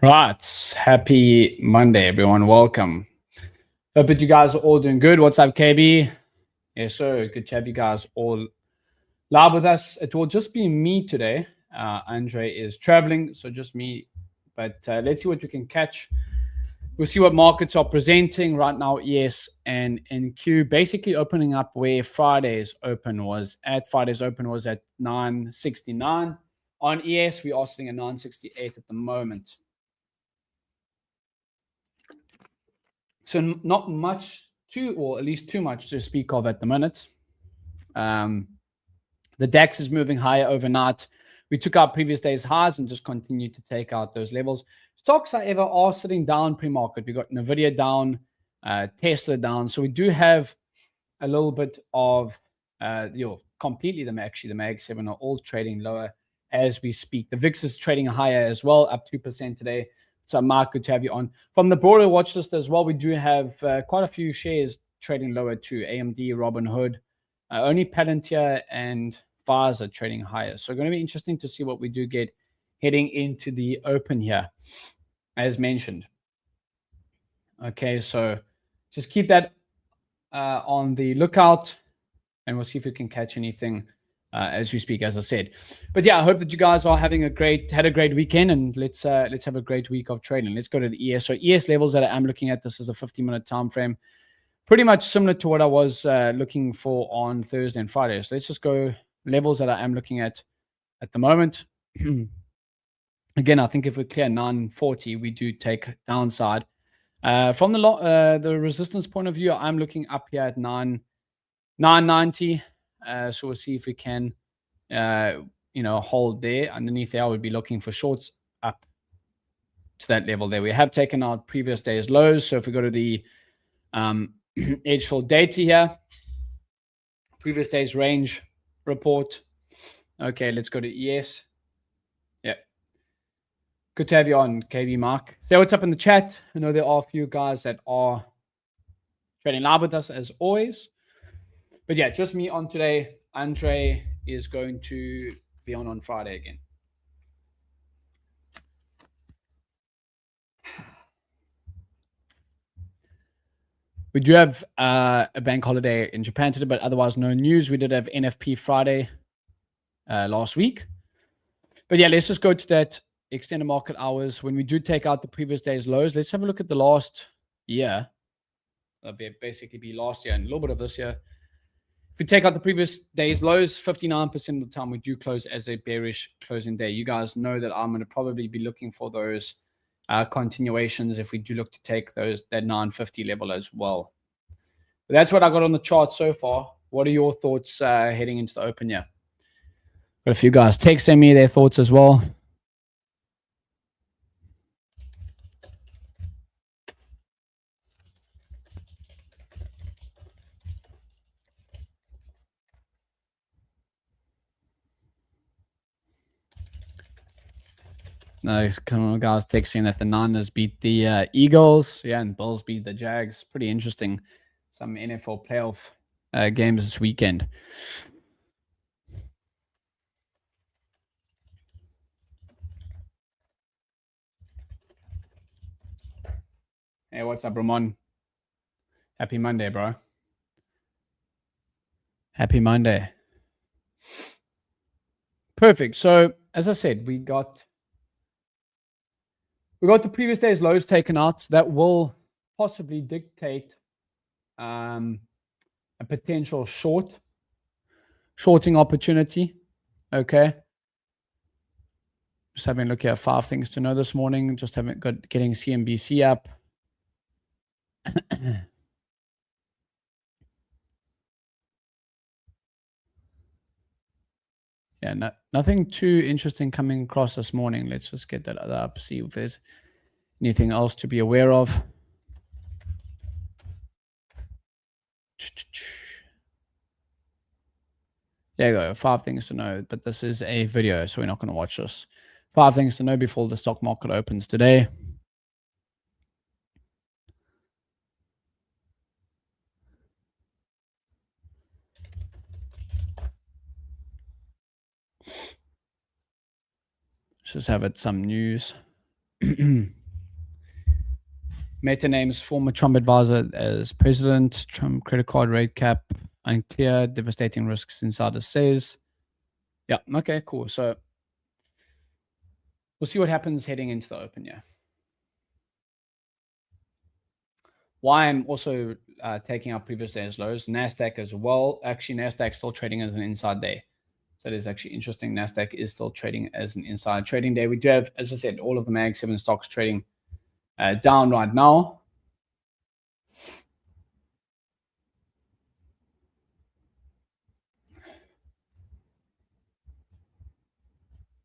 Right. Happy Monday, everyone. Welcome. Hope that you guys are all doing good. What's up, KB? Yes, sir. Good to have you guys all live with us. It will just be me today. Andre is traveling, so just me. But let's see what we can catch. We'll see what markets are presenting right now. ES and NQ basically opening up where Friday's open was at. Friday's open was at 969. On ES, we are sitting at 968 at the moment. So not much or at least too much to speak of at the minute. The DAX is moving higher overnight. We took our previous day's highs and just continued to take out those levels. Stocks, however, are sitting down pre-market. We got NVDA down, Tesla down. So we do have a little bit of, completely the Mag 7 are all trading lower as we speak. The VIX is trading higher as well, up 2% today. So, Mark, good to have you on. From the broader watch list as well, we do have quite a few shares trading lower too. AMD, Robinhood, only Palantir and Pfizer trading higher. So, going to be interesting to see what we do get heading into the open here, as mentioned. Okay, so just keep that on the lookout, and we'll see if we can catch anything as we speak, as I said. But yeah, I hope that you guys are had a great weekend, and let's have a great week of trading. Let's go to the ES. So ES levels that I'm looking at, this is a 50-minute time frame, pretty much similar to what I was looking for on Thursday and Friday. So let's just go levels that I am looking at the moment. Again, I think if we clear 940, we do take downside. From the resistance point of view, I'm looking up here at 990. So we'll see if we can, hold there. Underneath there, I would be looking for shorts up to that level there. We have taken out previous day's lows. So if we go to the edgeful data here, previous day's range report. Okay, let's go to ES. Yeah. Good to have you on, KB Mark. Say what's up in the chat. I know there are a few guys that are trading live with us as always. But yeah, just me on today. Andre is going to be on Friday again. We do have a bank holiday in Japan today, but otherwise no news. We did have NFP Friday last week. But yeah, let's just go to that extended market hours. When we do take out the previous day's lows, let's have a look at the last year. That'll basically be last year and a little bit of this year. If we take out the previous day's lows, 59% of the time we do close as a bearish closing day. You guys know that I'm going to probably be looking for those continuations if we do look to take that 950 level as well. But that's what I got on the chart so far. What are your thoughts heading into the open year? Got a few guys texting me their thoughts as well. Nice. Come on, guys texting that the Niners beat the Eagles. Yeah, and Bills beat the Jags. Pretty interesting. Some NFL playoff games this weekend. Hey, what's up, Ramon? Happy Monday, bro. Happy Monday. Perfect. So, as I said, we got the previous day's lows taken out. That will possibly dictate a potential shorting opportunity. Okay. Just having a look at 5 things to know this morning. Just getting CNBC up. Yeah, nothing too interesting coming across this morning. Let's just get that up, see if there's anything else to be aware of. There you go, 5 things to know, but this is a video, so we're not going to watch this. 5 things to know before the stock market opens today. Let's just have some news. Meta names former Trump advisor as president. Trump credit card rate cap unclear. Devastating risks, insider says. Yeah. Okay. Cool. So we'll see what happens heading into the open. Yeah. Why I'm also taking our previous day as lows. Nasdaq as well. Actually, Nasdaq still trading as an inside day. So it is actually interesting. Nasdaq is still trading as an inside trading day. We do have, as I said, all of the Mag 7 stocks trading down right now.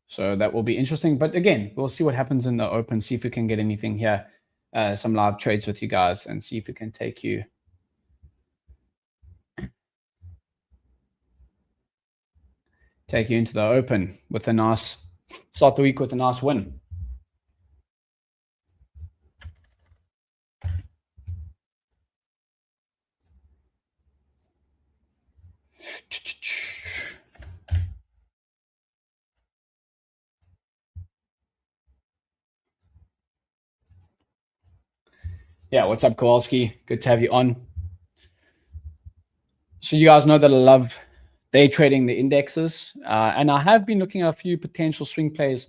So that will be interesting. But again, we'll see what happens in the open, see if we can get anything here, some live trades with you guys, and see if we can take you into the open with a nice start the week with a nice win. Yeah, what's up, Kowalski? Good to have you on. So you guys know that I love day trading the indexes, and I have been looking at a few potential swing plays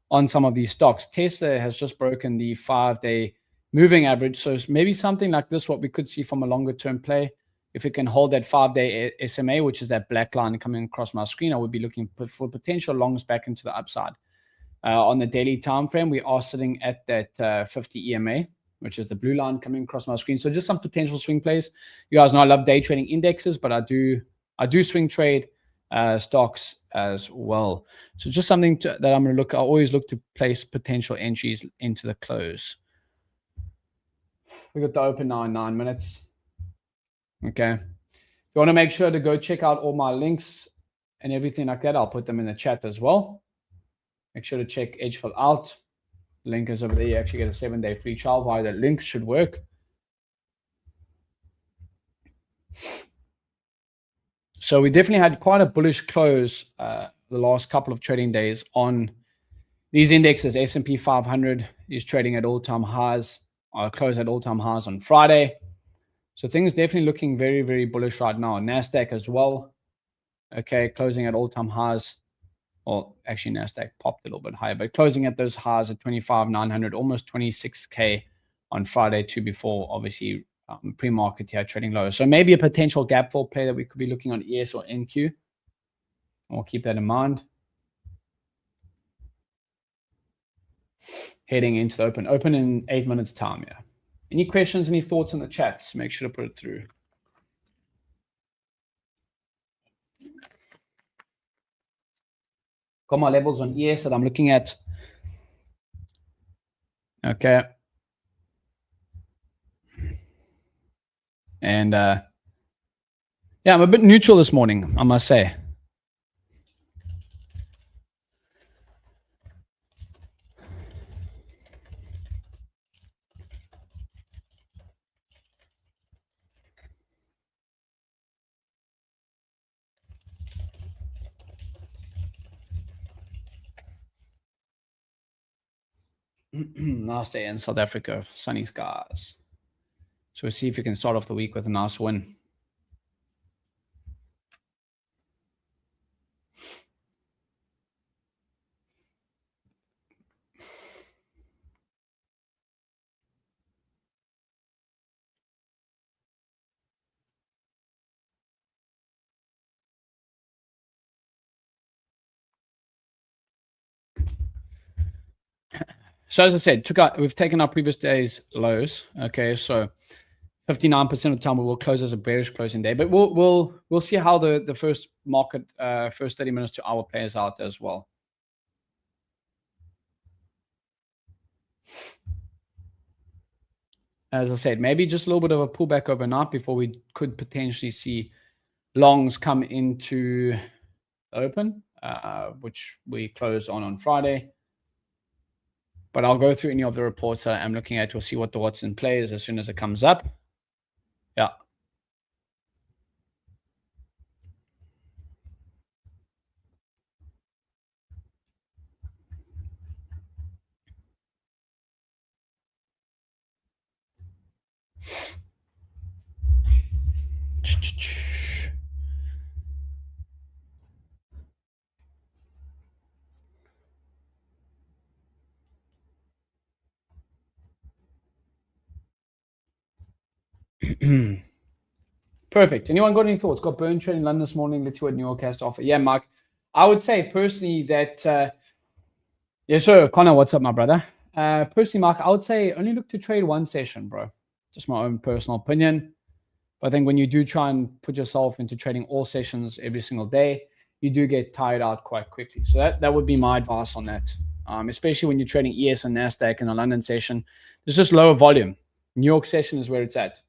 on some of these stocks. Tesla has just broken the 5-day moving average, so maybe something like this, what we could see from a longer term play. If it can hold that 5-day SMA, which is that black line coming across my screen, I would be looking for potential longs back into the upside. On the daily time frame, we are sitting at that 50 EMA, which is the blue line coming across my screen. So just some potential swing plays. You guys know I love day trading indexes, but I do swing trade stocks as well. So just something that I'm going to look. I always look to place potential entries into the close. We got the open now in 9 minutes. Okay. If you want to make sure to go check out all my links and everything like that, I'll put them in the chat as well. Make sure to check edgeful out. Link is over there. You actually get a 7-day free trial via that link. Should work. So we definitely had quite a bullish close the last couple of trading days on these indexes. S&P 500 is trading at all-time highs. Close at all-time highs on Friday. So things definitely looking very, very bullish right now. NASDAQ as well. Okay, closing at all-time highs. Well, actually, NASDAQ popped a little bit higher, but closing at those highs at 25,900, almost 26K on Friday, too, before obviously pre-market here trading low. So maybe a potential gap fill play that we could be looking on ES or NQ. We'll keep that in mind. Heading into the open. Open in 8 minutes time, yeah. Any questions, any thoughts in the chats? Make sure to put it through. Got my levels on ES that I'm looking at. Okay. And yeah, I'm a bit neutral this morning, I must say. Last day in South Africa, sunny skies. So we'll see if we can start off the week with a nice win. So as I said, we've taken our previous day's lows. Okay, so 59% of the time we will close as a bearish closing day, but we'll see how the first market first 30 minutes to hour plays out as well. As I said, maybe just a little bit of a pullback overnight before we could potentially see longs come into open, which we close on Friday. But I'll go through any of the reports that I'm looking at. We'll see what the Watson plays as soon as it comes up. Yeah. Perfect. Anyone got any thoughts? Got burn trade in London this morning. Let's see what New York has to offer. Yeah, Mark. I would say personally that, yes, sir. Connor, what's up, my brother? Personally, Mark, I would say only look to trade one session, bro. Just my own personal opinion. But I think when you do try and put yourself into trading all sessions every single day, you do get tired out quite quickly. So that would be my advice on that. Especially when you're trading ES and NASDAQ in the London session, there's just lower volume. New York session is where it's at.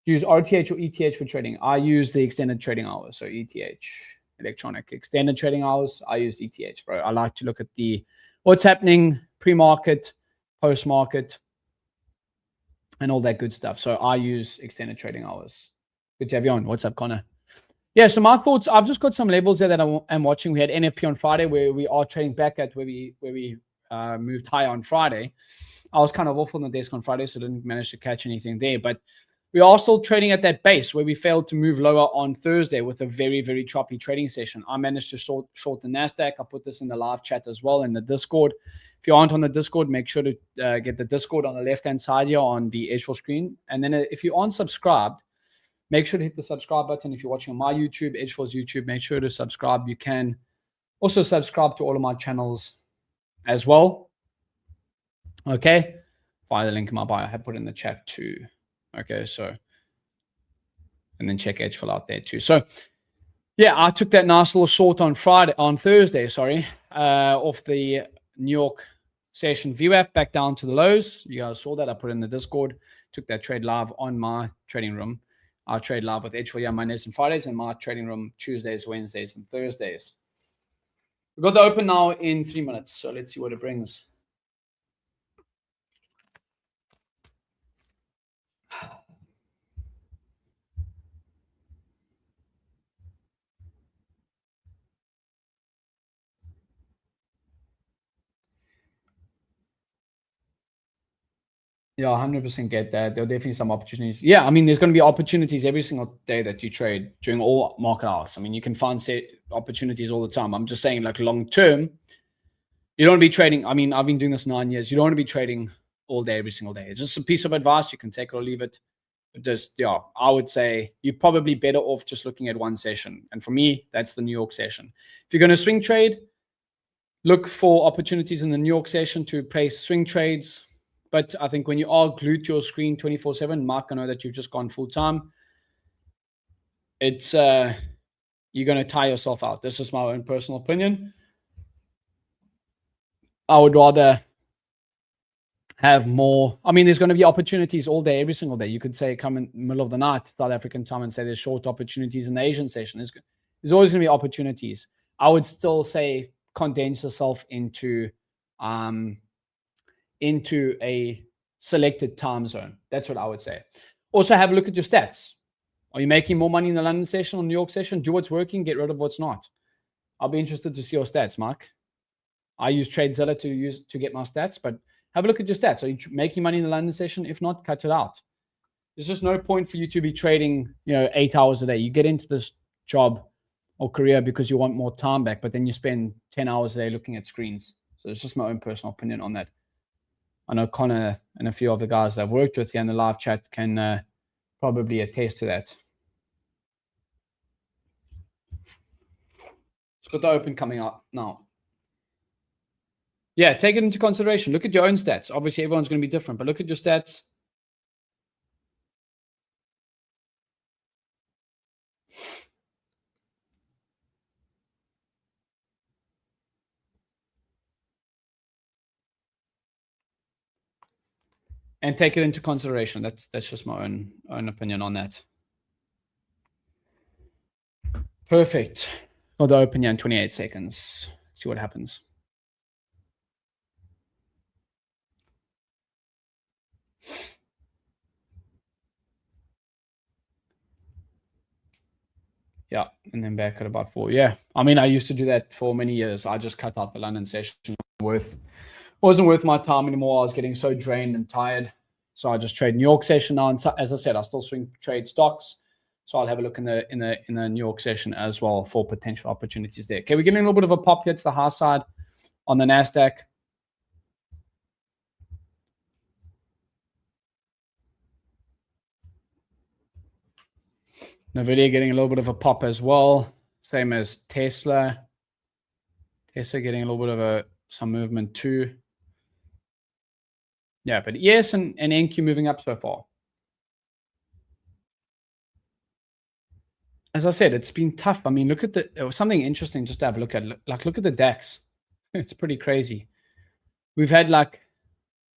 Use RTH or ETH for trading. I use the extended trading hours, so ETH, electronic extended trading hours. I use ETH, bro. I like to look at what's happening pre-market, post-market, and all that good stuff. So I use extended trading hours. Good to have you on. What's up, Connor? Yeah, so my thoughts, I've just got some levels there that I'm watching. We had NFP on Friday where we are trading back at where we moved higher on Friday. I was kind of off on the desk on Friday, so didn't manage to catch anything there. But we are still trading at that base where we failed to move lower on Thursday with a very, very choppy trading session. I managed to short the NASDAQ. I put this in the live chat as well in the Discord. If you aren't on the Discord, make sure to get the Discord on the left-hand side here on the edgeful screen. And then if you aren't subscribed, make sure to hit the subscribe button. If you're watching on my YouTube, edgeful's YouTube, make sure to subscribe. You can also subscribe to all of my channels as well. Okay. Via the link in my bio. I have put in the chat too. Okay. So, and then check edgeful out there too. So, yeah, I took that nice little short on Thursday, off the New York session VWAP back down to the lows. You guys saw that. I put in the Discord, took that trade live on my trading room. I trade live with edgeful Mondays and Fridays, and my trading room Tuesdays, Wednesdays, and Thursdays. We've got the open now in 3 minutes, so let's see what it brings. Yeah, 100% get that. There are definitely some opportunities. Yeah, I mean, there's going to be opportunities every single day that you trade during all market hours. I mean, you can find opportunities all the time. I'm just saying, like, long term, you don't want to be trading. I mean, I've been doing this 9 years. You don't want to be trading all day, every single day. It's just a piece of advice. You can take it or leave it. But just, yeah, I would say you're probably better off just looking at one session. And for me, that's the New York session. If you're going to swing trade, look for opportunities in the New York session to place swing trades. But I think when you are glued to your screen 24/7, Mark, I know that you've just gone full time. It's you're going to tire yourself out. This is my own personal opinion. I would rather have more. I mean, there's going to be opportunities all day, every single day. You could say come in the middle of the night, South African time, and say there's short opportunities in the Asian session. There's always going to be opportunities. I would still say condense yourself into a selected time zone. That's what I would say. Also, have a look at your stats. Are you making more money in the London session or New York session? Do what's working, get rid of what's not. I'll be interested to see your stats, Mark. I use TradeZilla to get my stats, but have a look at your stats. Are you making money in the London session? If not, cut it out. There's just no point for you to be trading, 8 hours a day. You get into this job or career because you want more time back, but then you spend 10 hours a day looking at screens. So it's just my own personal opinion on that. I know Connor and a few other guys that I've worked with here in the live chat can probably attest to that. It's got the open coming up now. Yeah, take it into consideration. Look at your own stats. Obviously, everyone's going to be different, but look at your stats. And take it into consideration. That's just my own opinion on that. Perfect. Got the open here in 28 seconds. Let's see what happens. Yeah, and then back at about 4. Yeah, I mean, I used to do that for many years. I just cut out the London session. Wasn't worth my time anymore. I was getting so drained and tired. So I just trade New York session now. And so, as I said, I still swing trade stocks. So I'll have a look in the New York session as well for potential opportunities there. Okay, we're getting a little bit of a pop here to the high side on the NASDAQ. NVDA getting a little bit of a pop as well. Same as Tesla. Tesla getting a little bit of some movement too. Yeah, but ES and NQ moving up so far. As I said, it's been tough. I mean, look at it was something interesting just to have a look at. Like, look at the DAX. It's pretty crazy. We've had like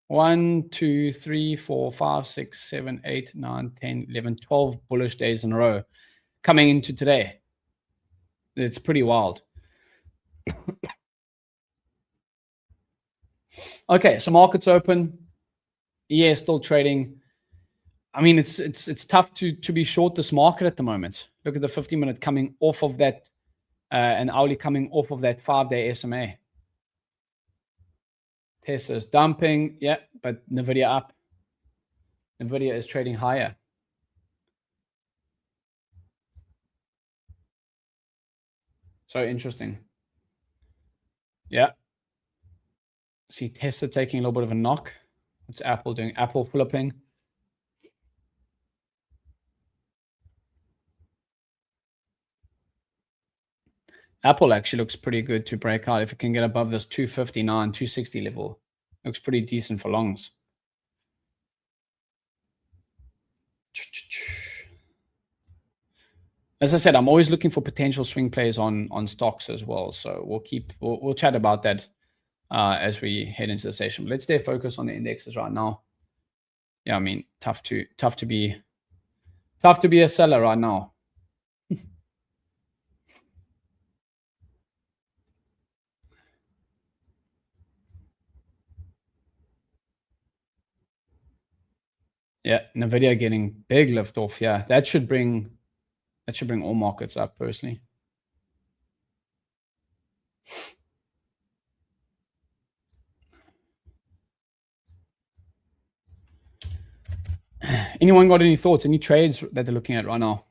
1, 2, 3, 4, 5, 6, 7, 8, 9, 10, 11, 12 bullish days in a row coming into today. It's pretty wild. Okay, so markets open. ES still trading. I mean, it's tough to be short this market at the moment. Look at the 50-minute coming off of that, and hourly coming off of that 5-day SMA. Tesla's dumping, yeah, but NVIDIA up. NVIDIA is trading higher. So interesting. Yeah. See Tesla taking a little bit of a knock. What's Apple doing? Apple flipping. Apple actually looks pretty good to break out. If it can get above this 259, 260 level, looks pretty decent for longs. As I said, I'm always looking for potential swing plays on stocks as well. So we'll chat about that as we head into the session. But let's stay focused on the indexes right now. Yeah, I mean, tough to be a seller right now. Yeah, NVIDIA getting big lift off. Yeah, that should bring all markets up personally. Anyone got any thoughts? Any trades that they're looking at right now?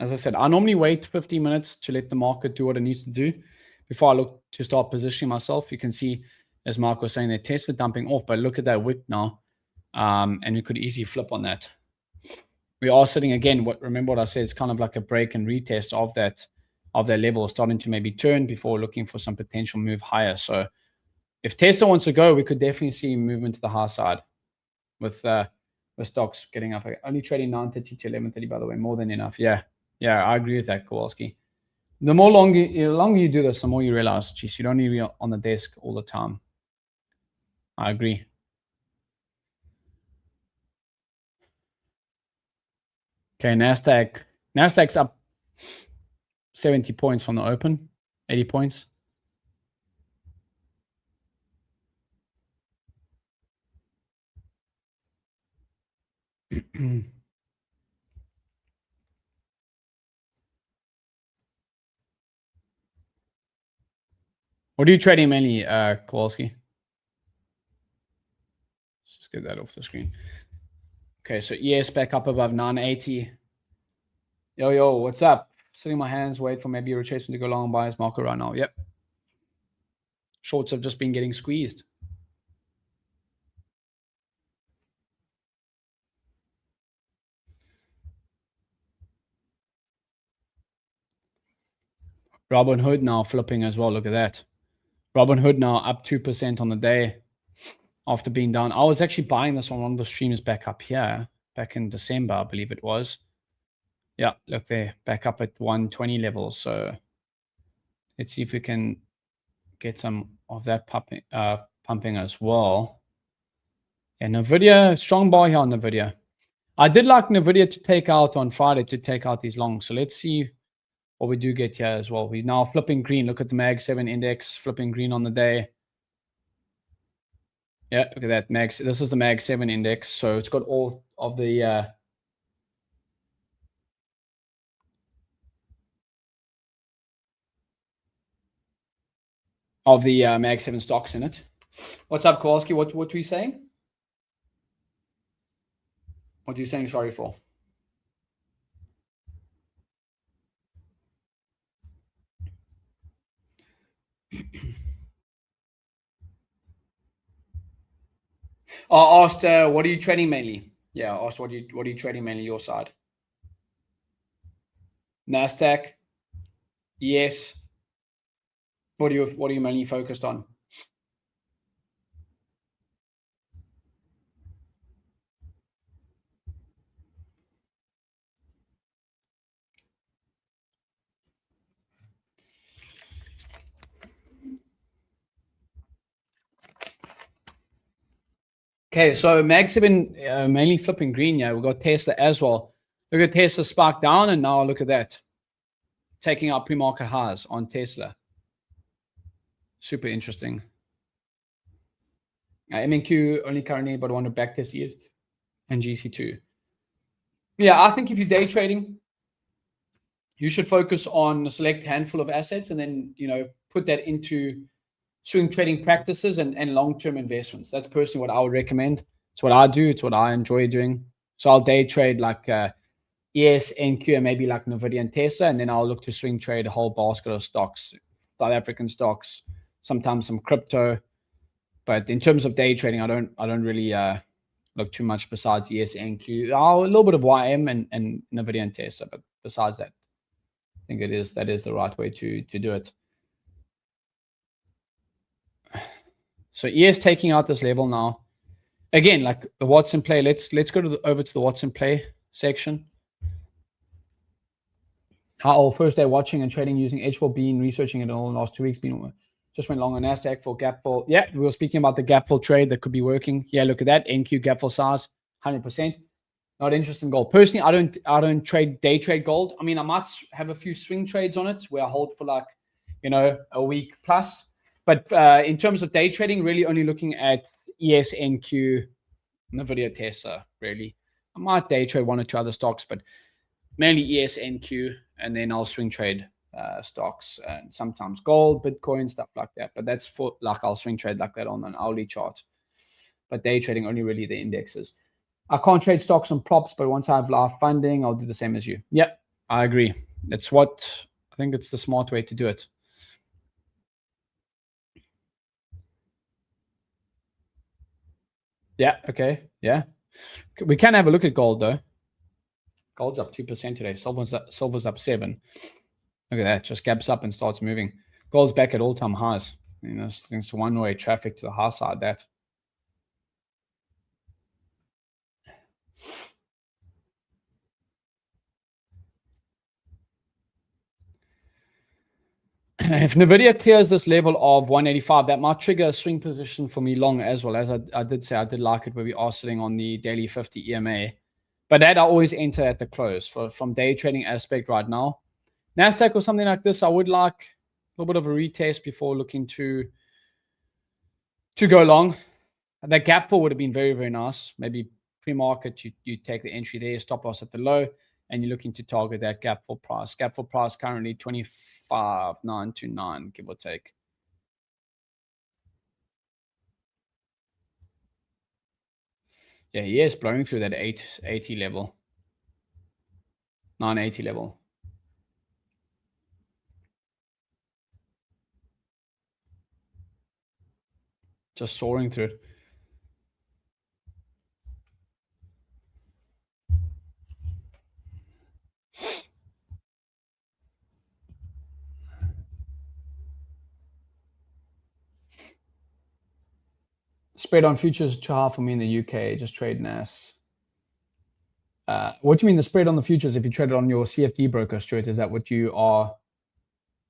As I said, I normally wait 15 minutes to let the market do what it needs to do before I look to start positioning myself. You can see, as Mark was saying, they tested dumping off, but look at that wick now. And we could easily flip on that. We are sitting again. Remember what I said? It's kind of like a break and retest of that level, starting to maybe turn before looking for some potential move higher. So if Tesla wants to go, we could definitely see movement to the high side with stocks getting up. Only trading 9:30 to 11:30, by the way, more than enough. Yeah, I agree with that, Kowalski. The longer you do this, the more you realize, geez, you don't need to be on the desk all the time. I agree. Okay, Nasdaq's up 70 points from the open, 80 points. What are you trading mainly, Kowalski? Let's just get that off the screen. Okay, so ES back up above 980. Yo, what's up? Sitting my hands, wait for maybe a retracement to go long buyer's market right now. Yep. Shorts have just been getting squeezed. Robinhood now flipping as well. Look at that. Robinhood now up 2% on the day after being down. I was actually buying this on one of the streams back up here, back in December, I believe it was. Yeah, look there, back up at 120 levels. So let's see if we can get some of that pumping as well. And NVIDIA, strong buy here on NVIDIA. I did like NVIDIA to take out on Friday, to take out these longs. So let's see what we do get here as well. We're now flipping green. Look at the Mag 7 index, flipping green on the day. Yeah, look at that. This is the Mag 7 index. So it's got all of the Mag 7 stocks in it. What's up, Kowalski? What were you saying? What are you saying sorry for? I asked, what are you trading mainly? Yeah, I asked what are you trading mainly your side? Nasdaq. Yes. What are you mainly focused on? Okay, so Mag 7 mainly flipping green. Yeah, we've got Tesla as well. Look at Tesla spark down, and now look at that. Taking out pre-market highs on Tesla. Super interesting. MNQ only currently, but want to back test ES and GC2. Yeah, I think if you're day trading, you should focus on a select handful of assets and then, put that into swing trading practices and long-term investments. That's personally what I would recommend. It's what I do. It's what I enjoy doing. So I'll day trade like ES, NQ, and maybe like NVDA and Tesla, and then I'll look to swing trade a whole basket of stocks, South African stocks, sometimes some crypto. But in terms of day trading, I don't really look too much besides ES, NQ. A little bit of YM and NVDA and Tesla, but besides that, I think that is the right way to do it. So ES taking out this level now. Again, like the what's in play. Let's go over to the what's in play section. How first day watching and trading using edgeful, been researching it in the last 2 weeks. Just went long on Nasdaq for gap fill. Yeah, we were speaking about the gap fill trade that could be working. Yeah, look at that NQ gap fill size, 100%. Not interested in gold. Personally, I don't trade day trade gold. I mean, I might have a few swing trades on it where I hold for like, a week plus. But in terms of day trading, really only looking at ES, NQ, NVIDIA, Tesla. Really, I might day trade one or two other stocks, but mainly ES, NQ, and then I'll swing trade stocks and sometimes gold, Bitcoin, stuff like that. But that's for like I'll swing trade like that on an hourly chart. But day trading only really the indexes. I can't trade stocks on props, but once I have live funding, I'll do the same as you. Yep, I agree. That's what I think it's the smart way to do it. Yeah, okay. Yeah. We can have a look at gold though. Gold's up 2% today. Silver's up 7%. Look at that. Just gaps up and starts moving. Gold's back at all-time highs. It's one-way traffic to the high side, that. If NVIDIA clears this level of 185, that might trigger a swing position for me long as well. As I did say, I did like it where we are sitting on the daily 50 EMA. But that I always enter at the close from day trading aspect right now. Nasdaq or something like this, I would like a little bit of a retest before looking to go long. That gap fill would have been very, very nice. Maybe pre-market, you take the entry there, stop loss at the low, and you're looking to target that gap fill price. Gap fill price currently 25,929, give or take. Yeah, he is blowing through that 880 level, 980 level. Just soaring through it. Spread on futures too hard for me in the UK. Just trade NAS. What do you mean the spread on the futures if you trade it on your CFD broker, Stuart? Is that what you are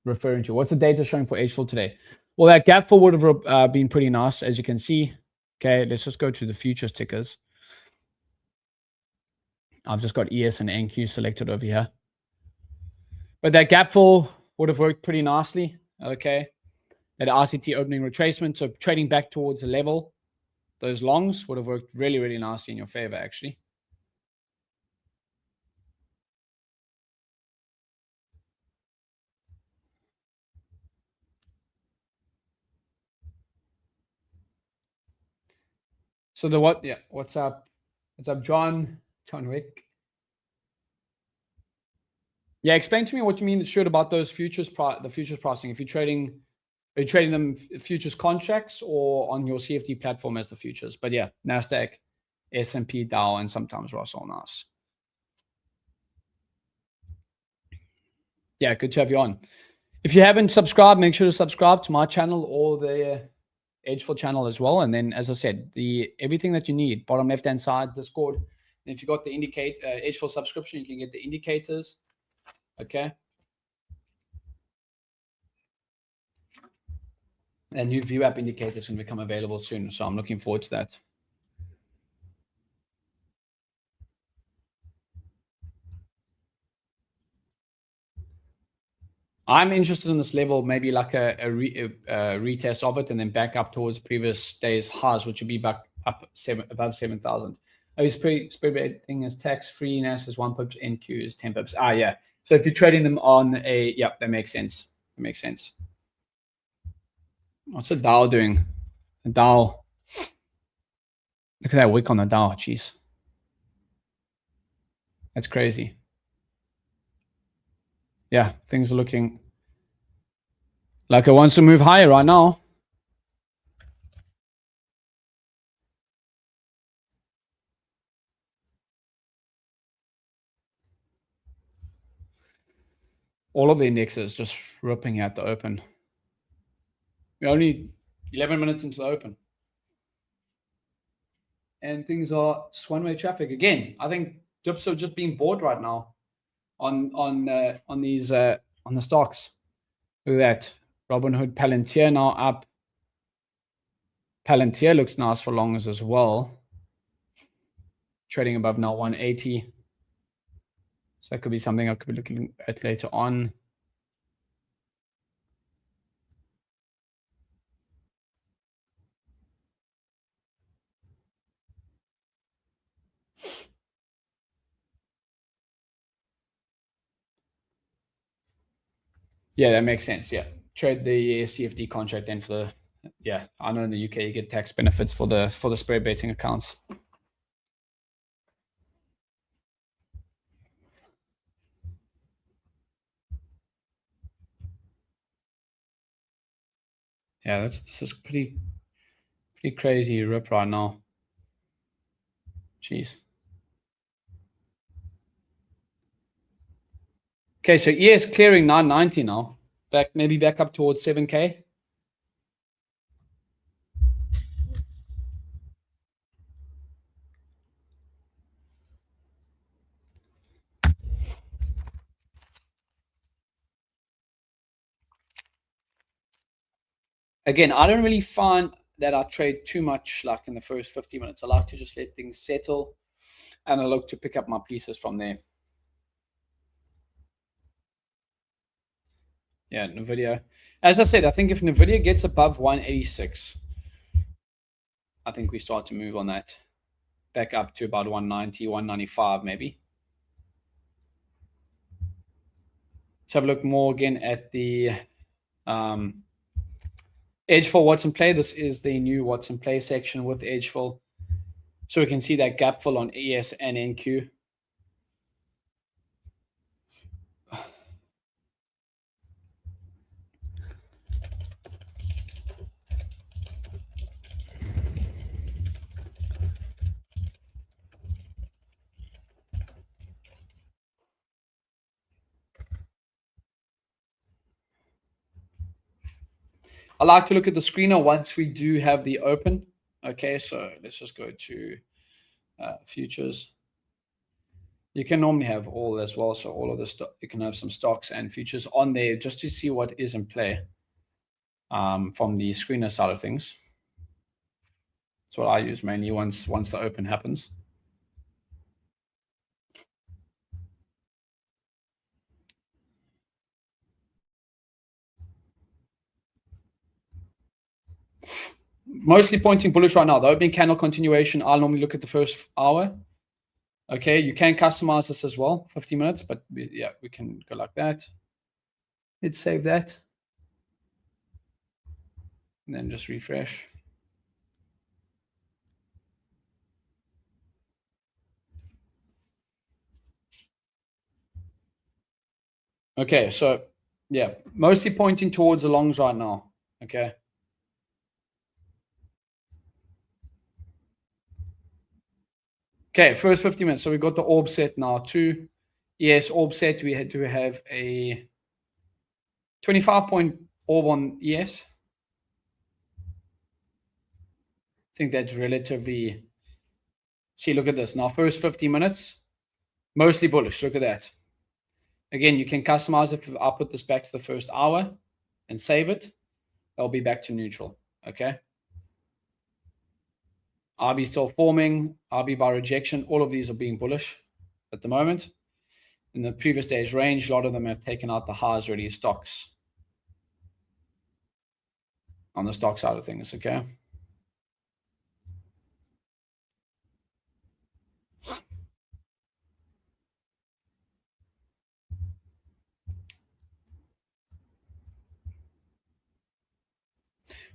referring to? What's the data showing for edgeful today? Well, that gap fill would have been pretty nice, as you can see. Okay, let's just go to the futures tickers. I've just got ES and NQ selected over here. But that gap fill would have worked pretty nicely. Okay. That RCT opening retracement, so trading back towards the level. those longs would have worked really, really nicely in your favor, actually. So the what? Yeah, what's up? What's up, John? John Wick. Yeah, explain to me what you mean, sure, about those futures, the futures pricing. If you're trading, are you trading them futures contracts or on your CFD platform as the futures? But yeah, Nasdaq, S&P, Dow, and sometimes Russell. Nice. Yeah, good to have you on. If you haven't subscribed, make sure to subscribe to my channel or the edgeful channel as well. And then, as I said, everything that you need, bottom left-hand side, Discord. And if you got the edgeful subscription, you can get the indicators. Okay. And new view app indicators can become available soon. So I'm looking forward to that. I'm interested in this level, maybe like a retest of it and then back up towards previous days highs, which would be back up above 7,000. Oh, spread betting is tax free. NAS is 1 pips. NQ is 10 pips. Yeah. So if you're trading them on that makes sense. That makes sense. What's the Dow doing? The Dow. Look at that wick on the Dow. Jeez. That's crazy. Yeah, things are looking like it wants to move higher right now. All of the indexes just ripping at the open. We're only 11 minutes into the open. And things are just one-way traffic. Again, I think dips are just being bought right now on the stocks. Look at that. Robinhood Palantir now up. Palantir looks nice for longs as well. Trading above now 180. So that could be something I could be looking at later on. Yeah, that makes sense. Yeah. Trade the CFD contract then for the, I know in the UK you get tax benefits for the spread betting accounts. Yeah, this is pretty crazy rip right now. Jeez. Okay, so ES clearing 990 now. Maybe back up towards 7K. Again, I don't really find that I trade too much like in the first 50 minutes. I like to just let things settle and I look to pick up my pieces from there. Yeah, NVIDIA. As I said, I think if NVIDIA gets above 186, I think we start to move on that. Back up to about 190, 195 maybe. Let's have a look more again at the edgeful what's in play. This is the new what's in play section with edgeful. So we can see that gap fill on ES and NQ. I like to look at the screener once we do have the open. Okay, so let's just go to futures. You can normally have all as well. So all of the you can have some stocks and futures on there just to see what is in play from the screener side of things. That's what I use mainly once the open happens. mostly pointing bullish right now. The opening candle continuation, I'll normally look at the first hour. Okay, you can customize this as well, 50 minutes, but yeah, we can go like that. Let's save that. And then just refresh. Okay, so yeah, mostly pointing towards the longs right now. Okay. Okay, first 50 minutes. So we got the orb set now too. Yes, orb set. We had to have a 25-point orb on ES. I think that's relatively. See, look at this. Now, first 50 minutes, mostly bullish. Look at that. Again, you can customize it. I'll put this back to the first hour and save it. I'll be back to neutral. Okay. RB still forming, RB by rejection. All of these are being bullish at the moment. In the previous day's range, a lot of them have taken out the highs already, stocks. On the stock side of things, okay?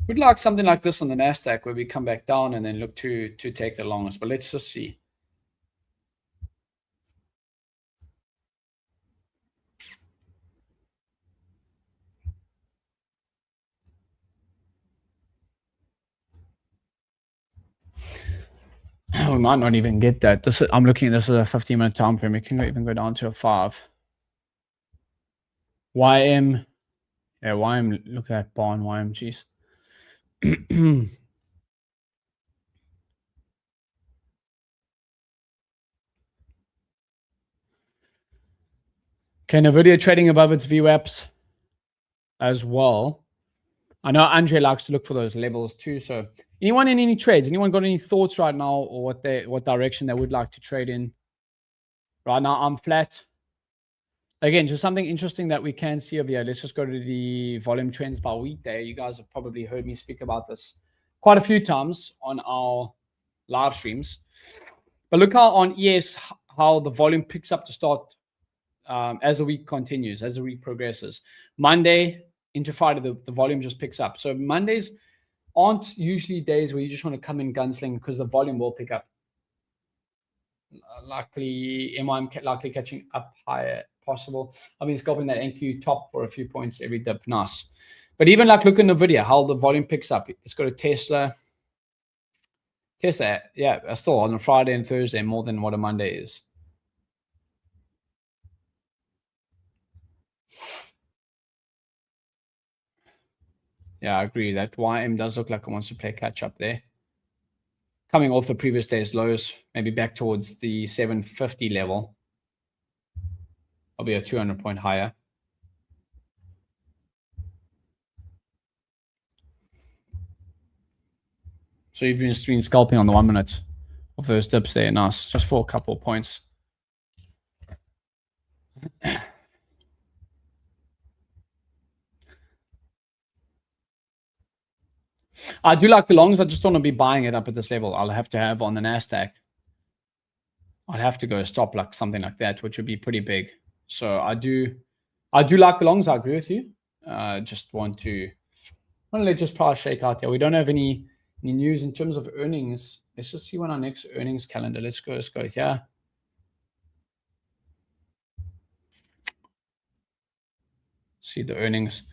We'd like something like this on the NASDAQ where we come back down and then look to take the longest, but let's just see. We might not even get that. I'm looking at this as a 15-minute time frame. It can even go down to a 5. YM. Yeah, YM. Look at that bar on YM. Jeez. Okay, NVDA trading above its VWAPs as well. I know André likes to look for those levels too. So anyone in any trades? Anyone got any thoughts right now or what direction they would like to trade in? Right now, I'm flat. Again, just something interesting that we can see over here. Let's just go to the volume trends by weekday. You guys have probably heard me speak about this quite a few times on our live streams. But look how on ES, how the volume picks up to start as the week continues, as the week progresses. Monday into Friday, the volume just picks up. So Mondays aren't usually days where you just want to come in gunsling because the volume will pick up. Luckily, MIM likely catching up higher possible. I've been scalping that NQ top for a few points every dip. Nice. But even like look in the video, how the volume picks up. Let's go to Tesla. Tesla, yeah, still on a Friday and Thursday more than what a Monday is. Yeah, I agree. That YM does look like it wants to play catch up there. Coming off the previous day's lows, maybe back towards the 750 level. I'll be a 200-point higher. So you've been scalping on the 1 minute of those dips there. Nice, just for a couple of points. I do like the longs. I just don't want to be buying it up at this level. I'll have to have on the NASDAQ. I'd have to go stop like something like that, which would be pretty big. So I do like the longs. I agree with you. Just want to let just price shake out there. We don't have any news in terms of earnings. Let's just see when our next earnings calendar. Let's go here. See the earnings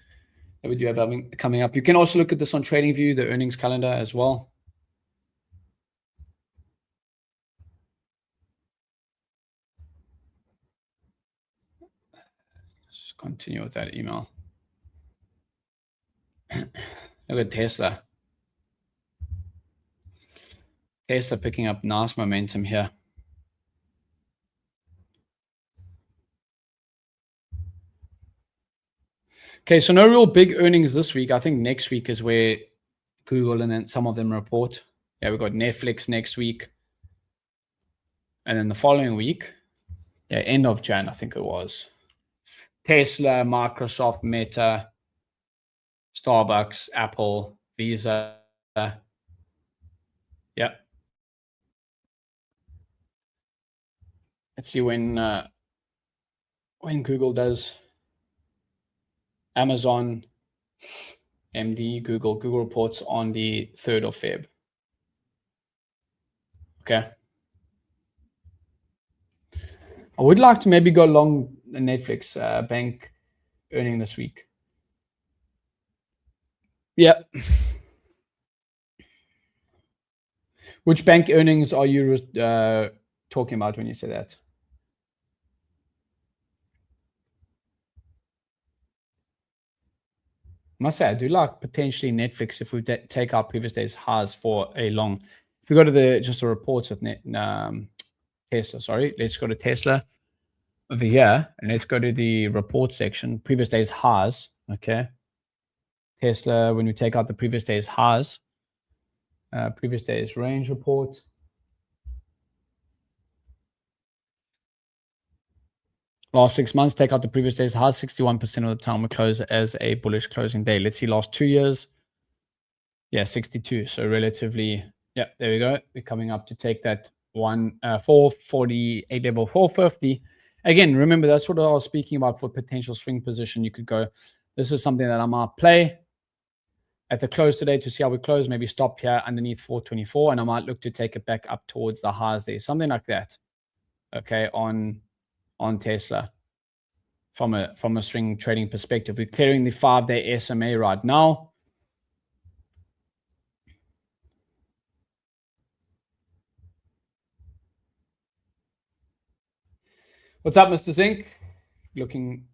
that we do have coming up. You can also look at this on TradingView, the earnings calendar as well. Let's just continue with that email. Look at Tesla. Tesla picking up nice momentum here. Okay, so no real big earnings this week. I think next week is where Google and then some of them report. Yeah, we've got Netflix next week. And then the following week, yeah, end of Jan, I think it was. Tesla, Microsoft, Meta, Starbucks, Apple, Visa, Let's see when Google does Amazon, MD, Google reports on the 3rd of Feb. Okay. I would like to maybe go long Netflix bank earning this week. Yeah. Which bank earnings are you talking about when you say that? I must say, I do like potentially Netflix if we take our previous day's highs for a long. If we go to the reports of Tesla, sorry, let's go to Tesla over here and let's go to the report section, previous day's highs. Okay. Tesla, when we take out the previous day's highs, previous day's range report. Last 6 months, take out the previous day's highs, 61% of the time we close as a bullish closing day. Let's see, last 2 years. Yeah, 62. So relatively, yeah, there we go. We're coming up to take that 448 level, 450. Again, remember that's what I was speaking about for potential swing position. You could go, this is something that I might play at the close today to see how we close, maybe stop here underneath 424, and I might look to take it back up towards the highs there, something like that. Okay, on Tesla from a swing trading perspective. We're clearing the 5-day SMA right now. What's up, Mr. Zink? Looking,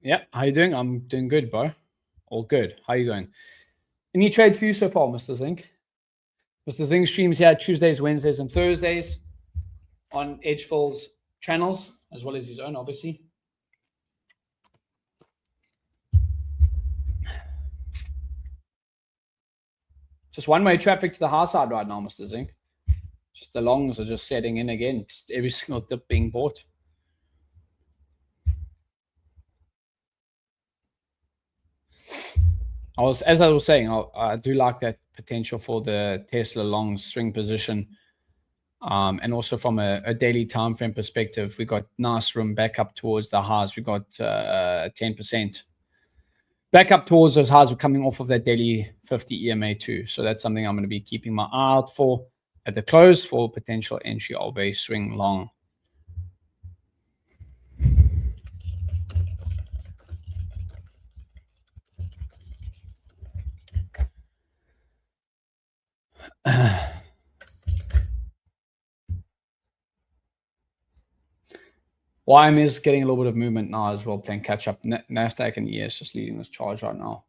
yeah, how you doing? I'm doing good, bro. All good. How you going? Any trades for you so far, Mr. Zink? Mr. Zink streams here Tuesdays, Wednesdays, and Thursdays on Edgeful's channels, as well as his own, obviously. Just one-way traffic to the high side right now, Mr. Zink. Just the longs are just setting in again. Just every single dip being bought. As I was saying, I do like that potential for the Tesla long swing position. And also from a daily time frame perspective, we got nice room back up towards the highs. We got 10% back up towards those highs. We're coming off of that daily 50 EMA too. So that's something I'm going to be keeping my eye out for at the close for potential entry of a swing long. YM is getting a little bit of movement now as well, playing catch up. NASDAQ and ES just leading this charge right now.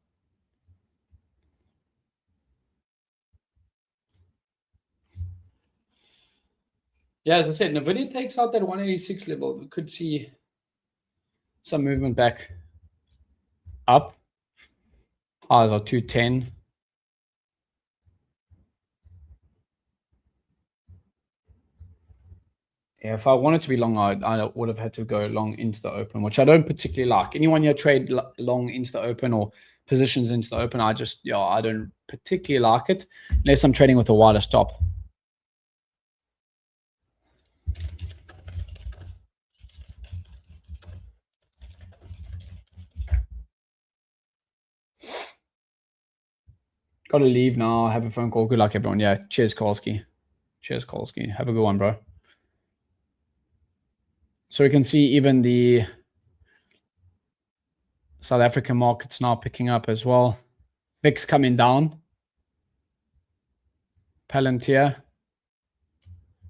Yeah, as I said, NVIDIA takes out that 186 level. We could see some movement back up. Highs are 210. Yeah, if I wanted to be long, I would have had to go long into the open, which I don't particularly like. Anyone here trade long into the open or positions into the open, I don't particularly like it unless I'm trading with a wider stop. Got to leave now. Have a phone call. Good luck, everyone. Yeah, cheers, Kolsky. Cheers, Kolsky. Have a good one, bro. So we can see even the South African markets now picking up as well. VIX coming down. Palantir.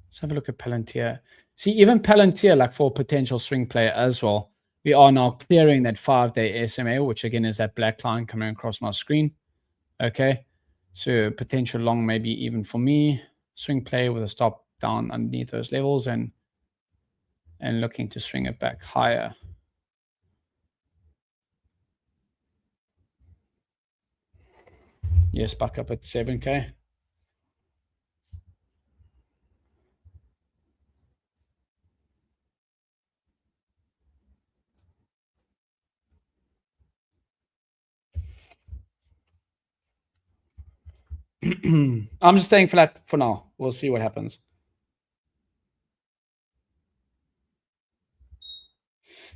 Let's have a look at Palantir. See, even Palantir, like for a potential swing player as well, we are now clearing that 5-day SMA, which again is that black line coming across my screen. Okay. So potential long, maybe even for me, swing play with a stop down underneath those levels and looking to swing it back higher. Yes, back up at 7K. I'm just staying flat for now. We'll see what happens.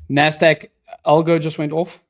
NASDAQ algo just went off.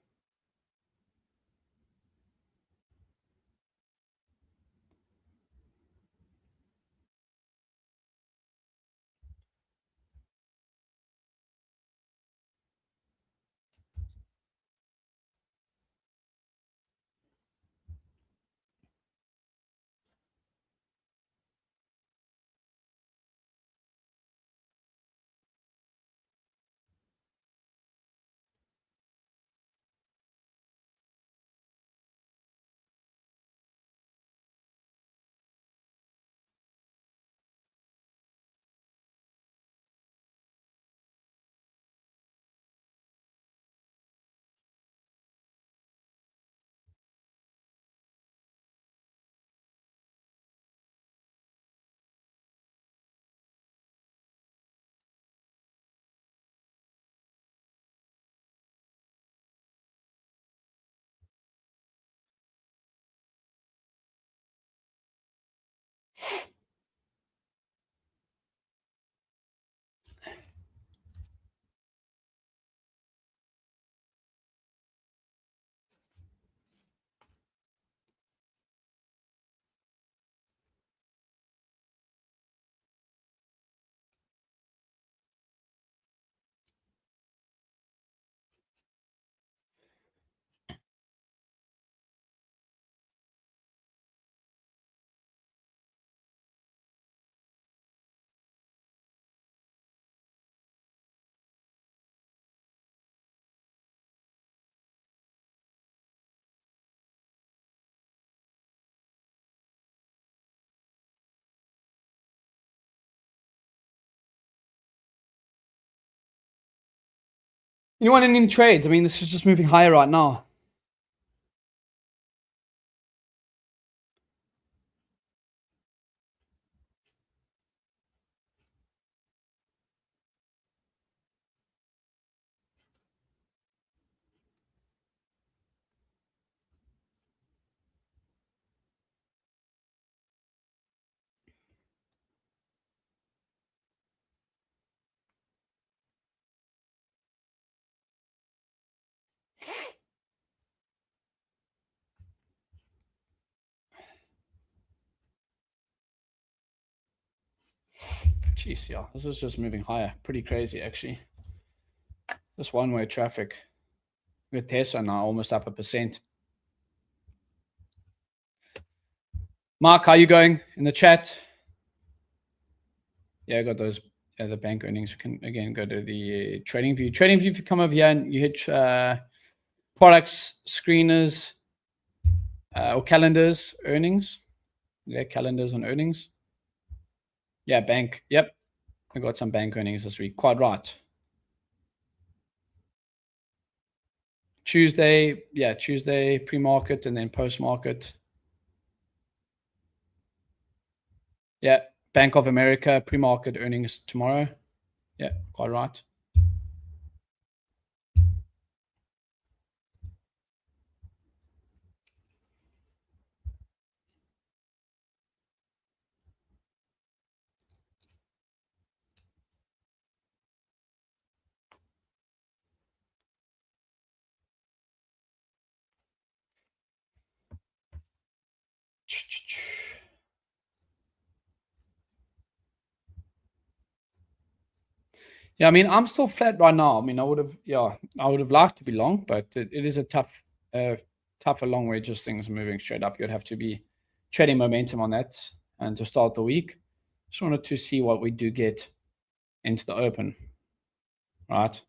You want any trades? I mean, this is just moving higher right now. Jeez, yeah, this is just moving higher. Pretty crazy, actually. Just one-way traffic. With Tesla now almost up 1%. Mark, how you going in the chat? Yeah, I got those the bank earnings. You can again go to the trading view. Trading view, if you come over here and you hit products, screeners, or calendars, earnings. Yeah, calendars and earnings. Yeah, bank. Yep. I got some bank earnings this week. Quite right. Tuesday, yeah, Tuesday pre-market and then post-market. Yeah, Bank of America pre-market earnings tomorrow. Yeah, quite right. Yeah, I mean, I'm still flat right now. I mean, I would have liked to be long, but it is a tougher long way. Just things moving straight up. You'd have to be trading momentum on that and to start the week. Just wanted to see what we do get into the open, right?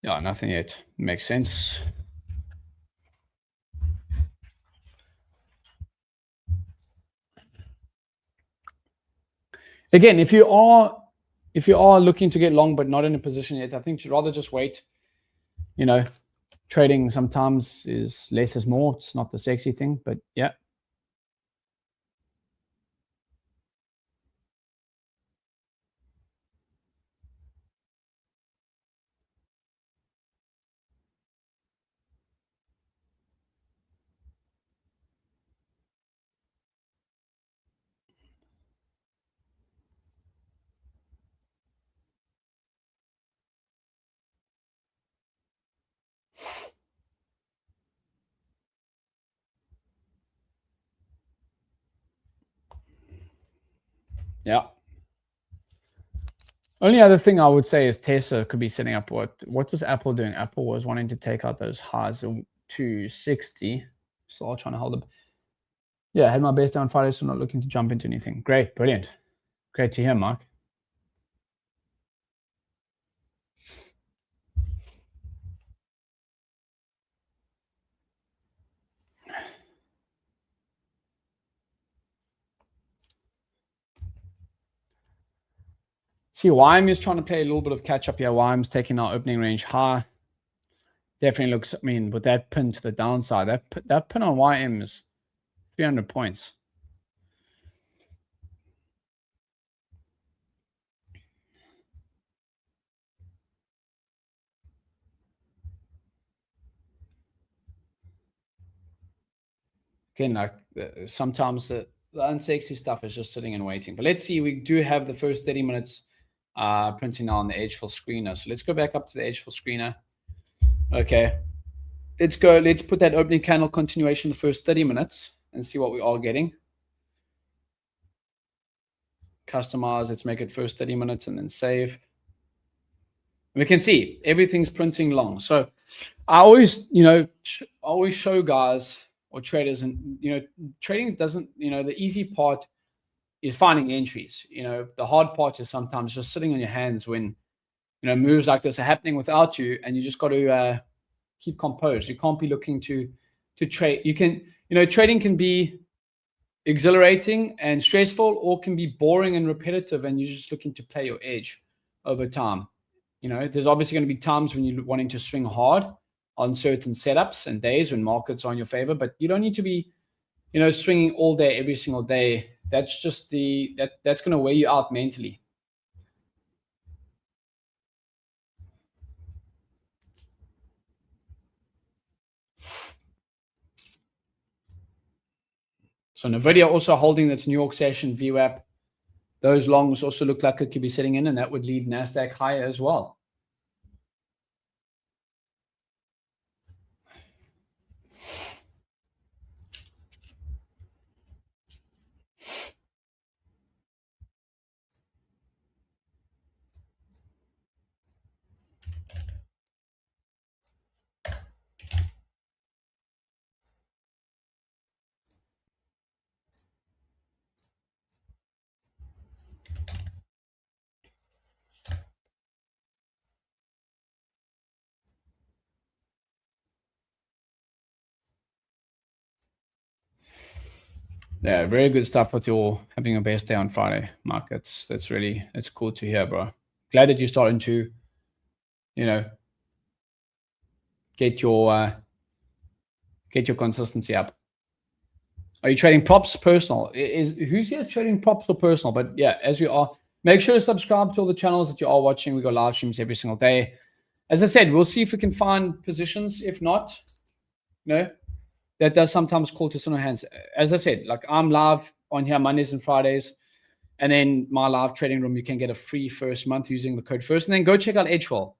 Yeah, nothing yet. Makes sense. Again, if you are looking to get long but not in a position yet, I think you'd rather just wait. You know, trading sometimes is less is more. It's not the sexy thing, but yeah. Yeah. Only other thing I would say is Tesla could be setting up what was Apple doing? Apple was wanting to take out those highs to 60. So I'll trying to hold them. Yeah, I had my best day on Friday, so not looking to jump into anything. Great, brilliant. Great to hear, Mark. See, YM is trying to play a little bit of catch up here. YM's taking our opening range high. Definitely looks, I mean, with that pin to the downside, that pin on YM is 300 points. Again, like sometimes the unsexy stuff is just sitting and waiting. But let's see, we do have the first 30 minutes printing now on the edgeful screener. So let's go back up to the edgeful screener. Okay. Let's go. Let's put that opening candle continuation the first 30 minutes and see what we are getting. Customize. Let's make it first 30 minutes and then save. We can see everything's printing long. So I always, always show guys or traders, and trading doesn't, the easy part is finding entries. The hard part is sometimes just sitting on your hands when moves like this are happening without you, and you just got to keep composed. You can't be looking to trade. You can, trading can be exhilarating and stressful, or can be boring and repetitive, and you're just looking to play your edge over time. There's obviously going to be times when you're wanting to swing hard on certain setups and days when markets are in your favor, but you don't need to be, swinging all day, every single day. That's just that's going to weigh you out mentally. So NVIDIA also holding its New York session VWAP. Those longs also look like it could be sitting in, and that would lead NASDAQ higher as well. Yeah, very good stuff with your having a best day on Friday, Mark. That's cool to hear, bro. Glad that you're starting to, get your consistency up. Are you trading props personal? Who's here trading props or personal? But yeah, as we are, make sure to subscribe to all the channels that you are watching. We got live streams every single day. As I said, we'll see if we can find positions. If not, that does sometimes call to some hands. As I said, like I'm live on here Mondays and Fridays, and then my live trading room, you can get a free first month using the code first, and then go check out edgeful.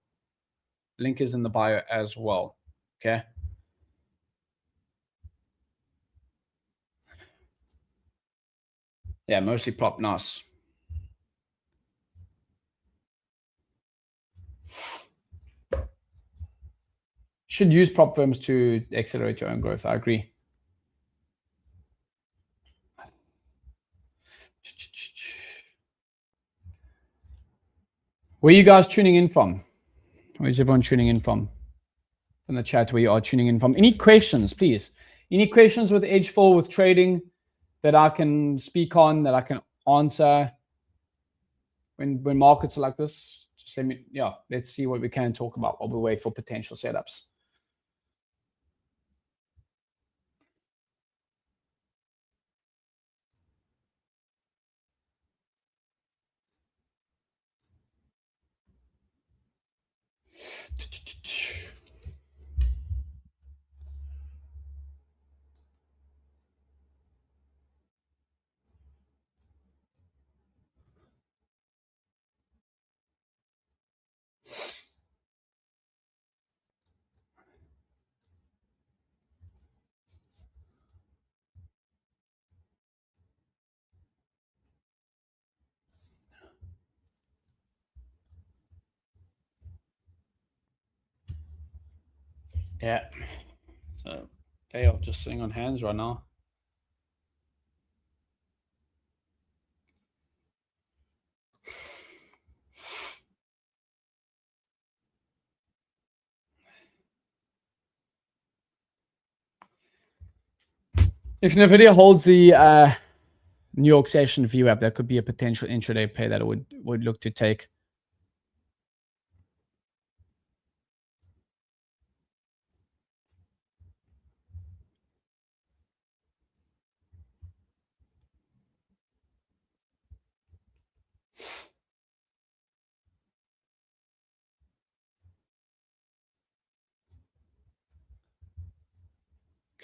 Link is in the bio as well. Okay. Yeah, mostly prop. Nice. Should use prop firms to accelerate your own growth. I agree. Where are you guys tuning in from? Where's everyone tuning in from? In the chat, where you are tuning in from. Any questions, please? Any questions with edgeful, with trading that I can speak on, that I can answer when markets are like this? Just let me, let's see what we can talk about while we wait for potential setups. Yeah. So they are just sitting on hands right now. If NVIDIA holds the New York session VWAP, that could be a potential intraday play that it would look to take.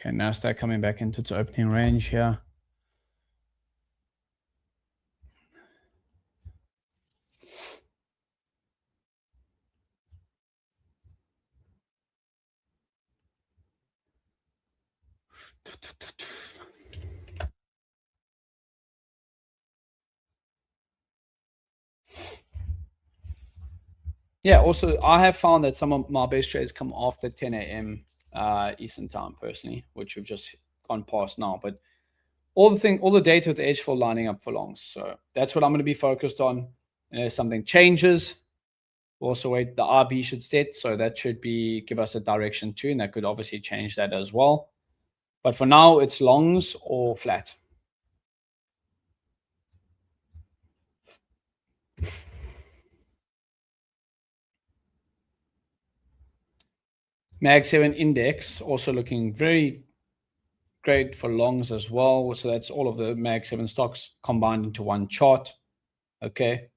Okay, NASDAQ coming back into its opening range here. Yeah, also, I have found that some of my best trades come after 10 a.m. Eastern time, personally, which we've just gone past now. But all the data with the edgeful lining up for longs. So that's what I'm going to be focused on. And if something changes, also wait, the RB should set. So that should give us a direction too. And that could obviously change that as well. But for now, it's longs or flat. Mag 7 index also looking very great for longs as well. So that's all of the Mag 7 stocks combined into one chart. Okay.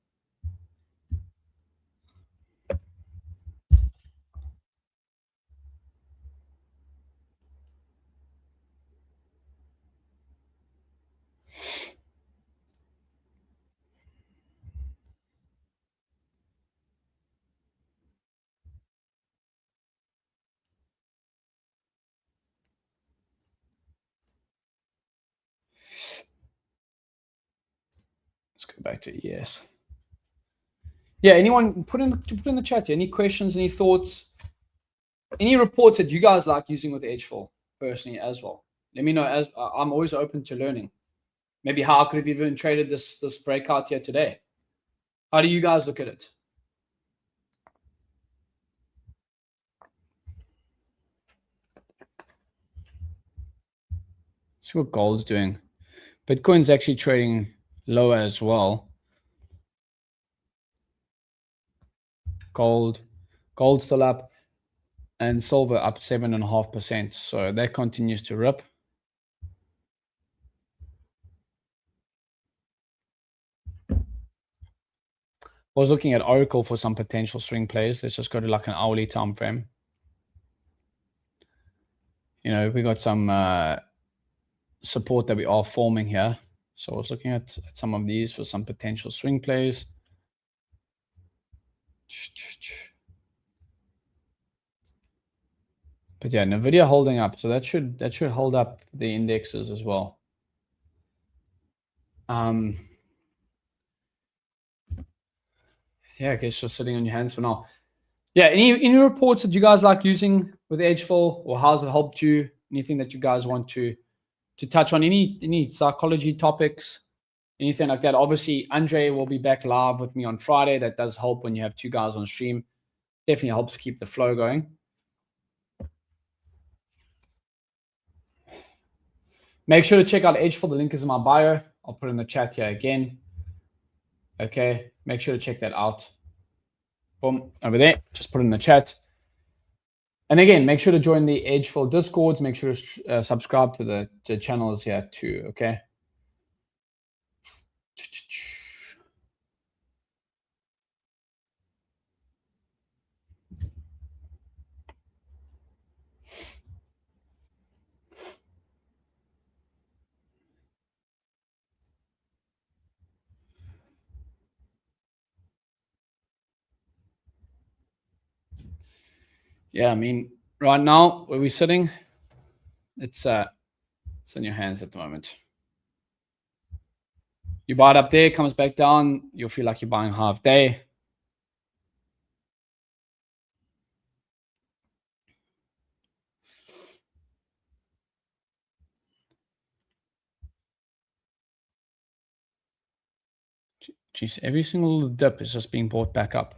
Let's go back to ES. Yeah, anyone put in the chat here. Any questions, any thoughts, any reports that you guys like using with edgeful personally as well? Let me know. As I'm always open to learning. Maybe how I could have even traded this breakout here today. How do you guys look at it? See what gold's doing. Bitcoin's actually trading lower as well. Gold still up, and silver up 7.5%. So that continues to rip. I was looking at Oracle for some potential swing plays. Let's just go to like an hourly time frame. You know, we got some support that we are forming here. So I was looking at some of these for some potential swing plays. But yeah, NVIDIA holding up. So that should hold up the indexes as well. Yeah, okay, so sitting on your hands for now. Yeah, any reports that you guys like using with edgeful, or how's it helped you? Anything that you guys want to touch on? Any psychology topics, anything like that? Obviously, André will be back live with me on Friday. That does help when you have two guys on stream. Definitely helps keep the flow going. Make sure to check out edgeful. The link is in my bio. I'll put it in the chat here again. Okay, make sure to check that out. Boom, over there. Just put it in the chat. And again, make sure to join the edgeful Discords. Make sure to subscribe to the channels here too, okay? Yeah, I mean, right now, where we're sitting, it's in your hands at the moment. You buy it up there, comes back down, you'll feel like you're buying half day. Geez, every single dip is just being brought back up.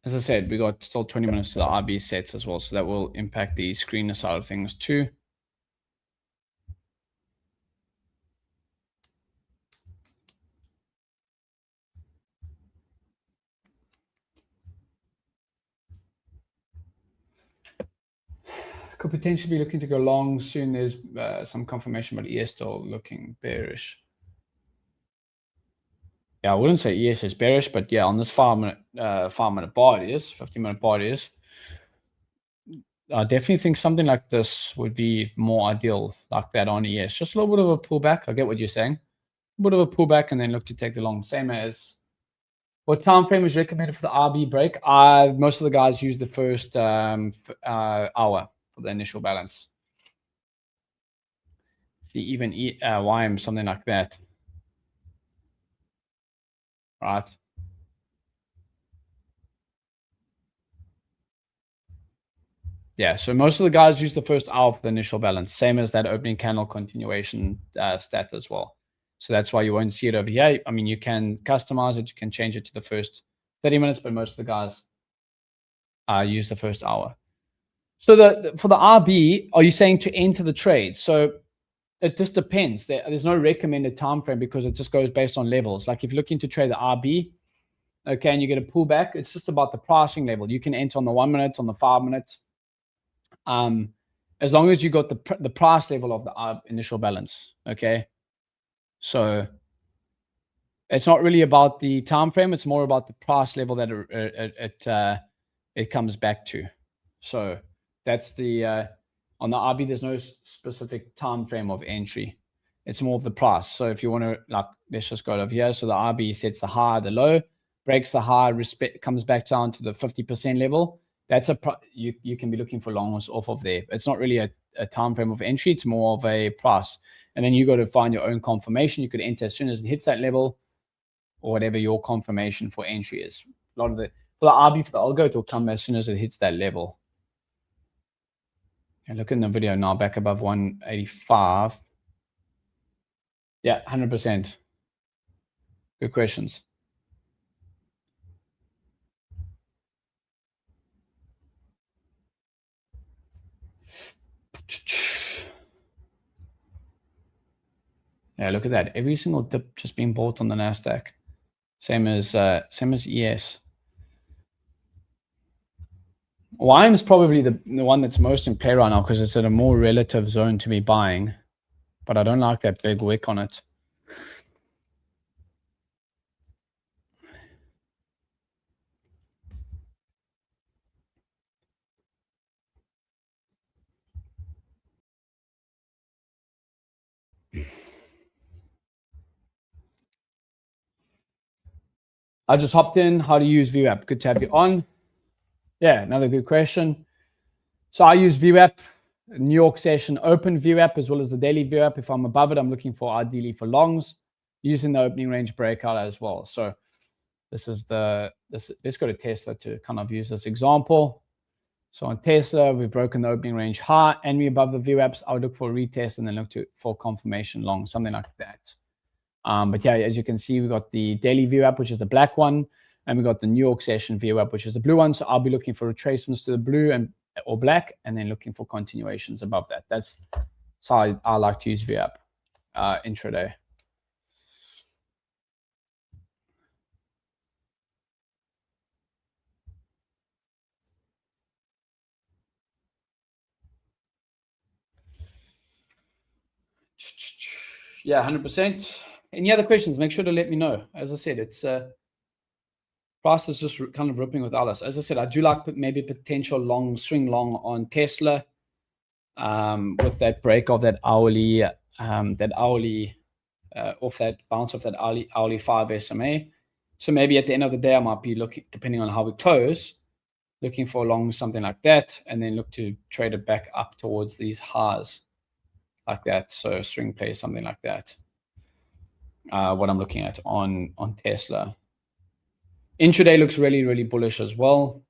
As I said, we got still 20 minutes to the RB sets as well, so that will impact the screener side of things too. Could potentially be looking to go long soon. There's some confirmation, but ES still looking bearish. Yeah, I wouldn't say ES is bearish, but yeah, on this 5-minute bar it is, 50-minute bar it is. I definitely think something like this would be more ideal, like that on ES. Just a little bit of a pullback. I get what you're saying. A bit of a pullback and then look to take the long. Same as what time frame is recommended for the RB break. Most of the guys use the first hour for the initial balance. See, even YM, something like that. Right. Yeah, so most of the guys use the first hour for the initial balance, same as that opening candle continuation stat as well. So that's why you won't see it over here. I mean, you can customize it, you can change it to the first 30 minutes, but most of the guys use the first hour. So for the RB, are you saying to enter the trade? So it just depends. There's no recommended time frame because it just goes based on levels. Like if you're looking to trade the RB, okay, and you get a pullback, it's just about the pricing level. You can enter on the 1 minute, on the 5 minutes. As long as you got the price level of the initial balance, okay? So it's not really about the time frame. It's more about the price level that it comes back to. So that's the on the RB. There's no specific time frame of entry. It's more of the price. So if you want to, like, let's just go over here. So the RB sets the high, the low, breaks the high, comes back down to the 50% level. That's you can be looking for longs off of there. It's not really a time frame of entry. It's more of a price. And then you got to find your own confirmation. You could enter as soon as it hits that level, or whatever your confirmation for entry is. A lot of for the RB, for the algo, it will come as soon as it hits that level. And look in the video now, back above 185. Yeah, 100%. Good questions. Yeah, look at that. Every single dip just being bought on the Nasdaq. Same as ES. YM is probably the one that's most in play right now because it's at a more relative zone to be buying. But I don't like that big wick on it. I just hopped in. How to use VWAP? Good to have you on. Yeah, another good question. So I use VWAP, New York session open VWAP, as well as the daily VWAP. If I'm above it, I'm looking for ideally for longs, using the opening range breakout as well. So this is let's go to Tesla to kind of use this example. So on Tesla, we've broken the opening range high and we're above the VWAPs. I would look for a retest and then look for confirmation long, something like that. But yeah, as you can see, we got the daily VWAP, which is the black one, and we got the New York session VWAP, which is the blue one. So I'll be looking for retracements to the blue or black, and then looking for continuations above that. That's So I like to use VWAP intraday. Yeah, 100%. Any other questions? Make sure to let me know. As I said, it's price is just kind of ripping without us. As I said, I do like maybe potential long swing long on Tesla with that break of that hourly off that bounce off that hourly 5 SMA. So maybe at the end of the day, I might be looking, depending on how we close, looking for long something like that, and then look to trade it back up towards these highs like that. So swing play, something like that. What I'm looking at on Tesla. Intraday looks really, really bullish as well.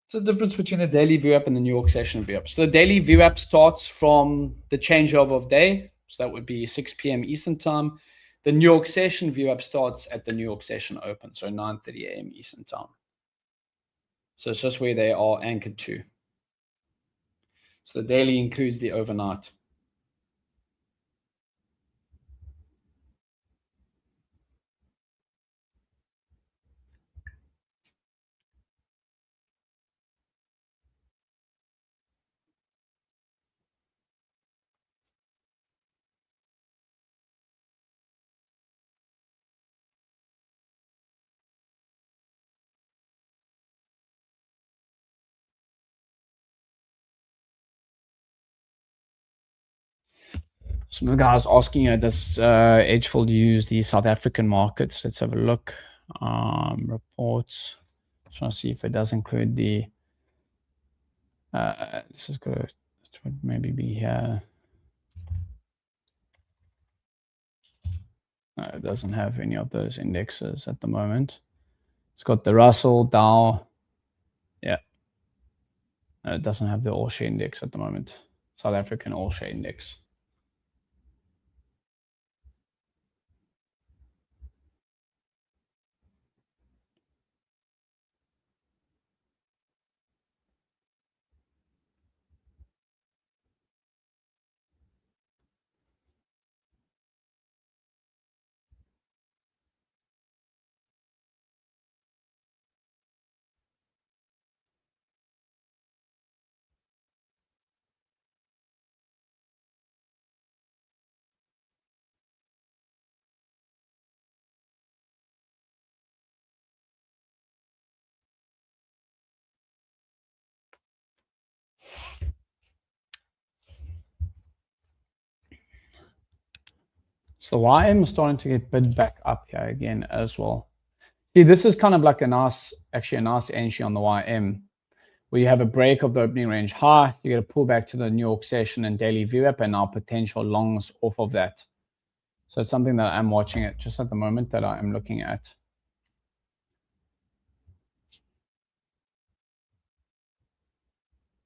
So the difference between a daily VWAP and the New York session VWAP. So the daily VWAP starts from the changeover of day. So that would be 6 p.m. Eastern time. The New York session VWAP starts at the New York session open, so 9:30 a.m. Eastern time. So it's just where they are anchored to. So the daily includes the overnight. Some of the guys asking, does edgeful use the South African markets? Let's have a look. Reports. Just want to see if it does include the. This is good. It would maybe be here. No, it doesn't have any of those indexes at the moment. It's got the Russell, Dow. Yeah. No, it doesn't have the all share index at the moment. South African all share index. So the YM is starting to get bid back up here again as well. See, this is kind of like a nice entry on the YM, where you have a break of the opening range high, you get a pullback to the New York session and daily VWAP, and now potential longs off of that. So it's something that I'm watching it just at the moment that I am looking at.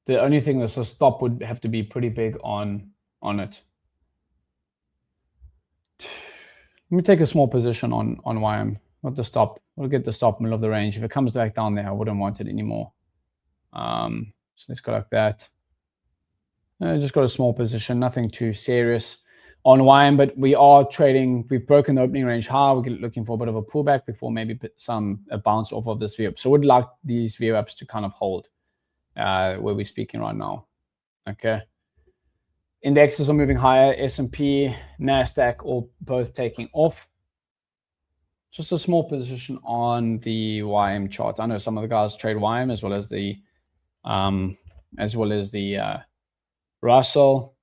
The only thing that's a stop would have to be pretty big on it. Let me take a small position on YM. Not the stop. We'll get the stop middle of the range. If it comes back down there, I wouldn't want it anymore. So let's go like that. Just got a small position, nothing too serious on YM, but we are trading. We've broken the opening range high. We're looking for a bit of a pullback before maybe a bounce off of this VWAP. So we'd like these VWAPs to kind of hold where we're speaking right now. Okay. Indexes are moving higher. S&P, NASDAQ, all both taking off. Just a small position on the YM chart. I know some of the guys trade YM as well as the as well as the Russell.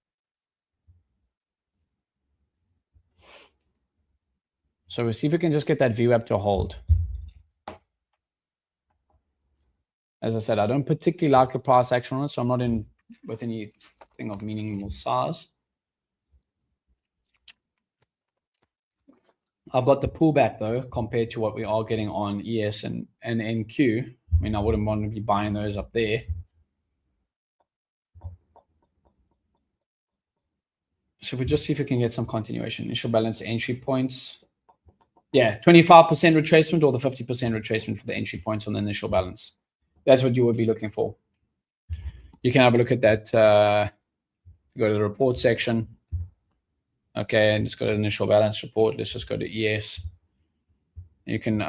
So we'll see if we can just get that VWAP to hold. As I said, I don't particularly like the price action on it, so I'm not in with anything of meaningful size. I've got the pullback though, compared to what we are getting on ES and NQ. I mean, I wouldn't want to be buying those up there. So if we just see if we can get some continuation, initial balance entry points. Yeah, 25% retracement or the 50% retracement for the entry points on the initial balance. That's what you would be looking for. You can have a look at that. Go to the report section. Okay, and just go to the initial balance report. Let's just go to ES. You can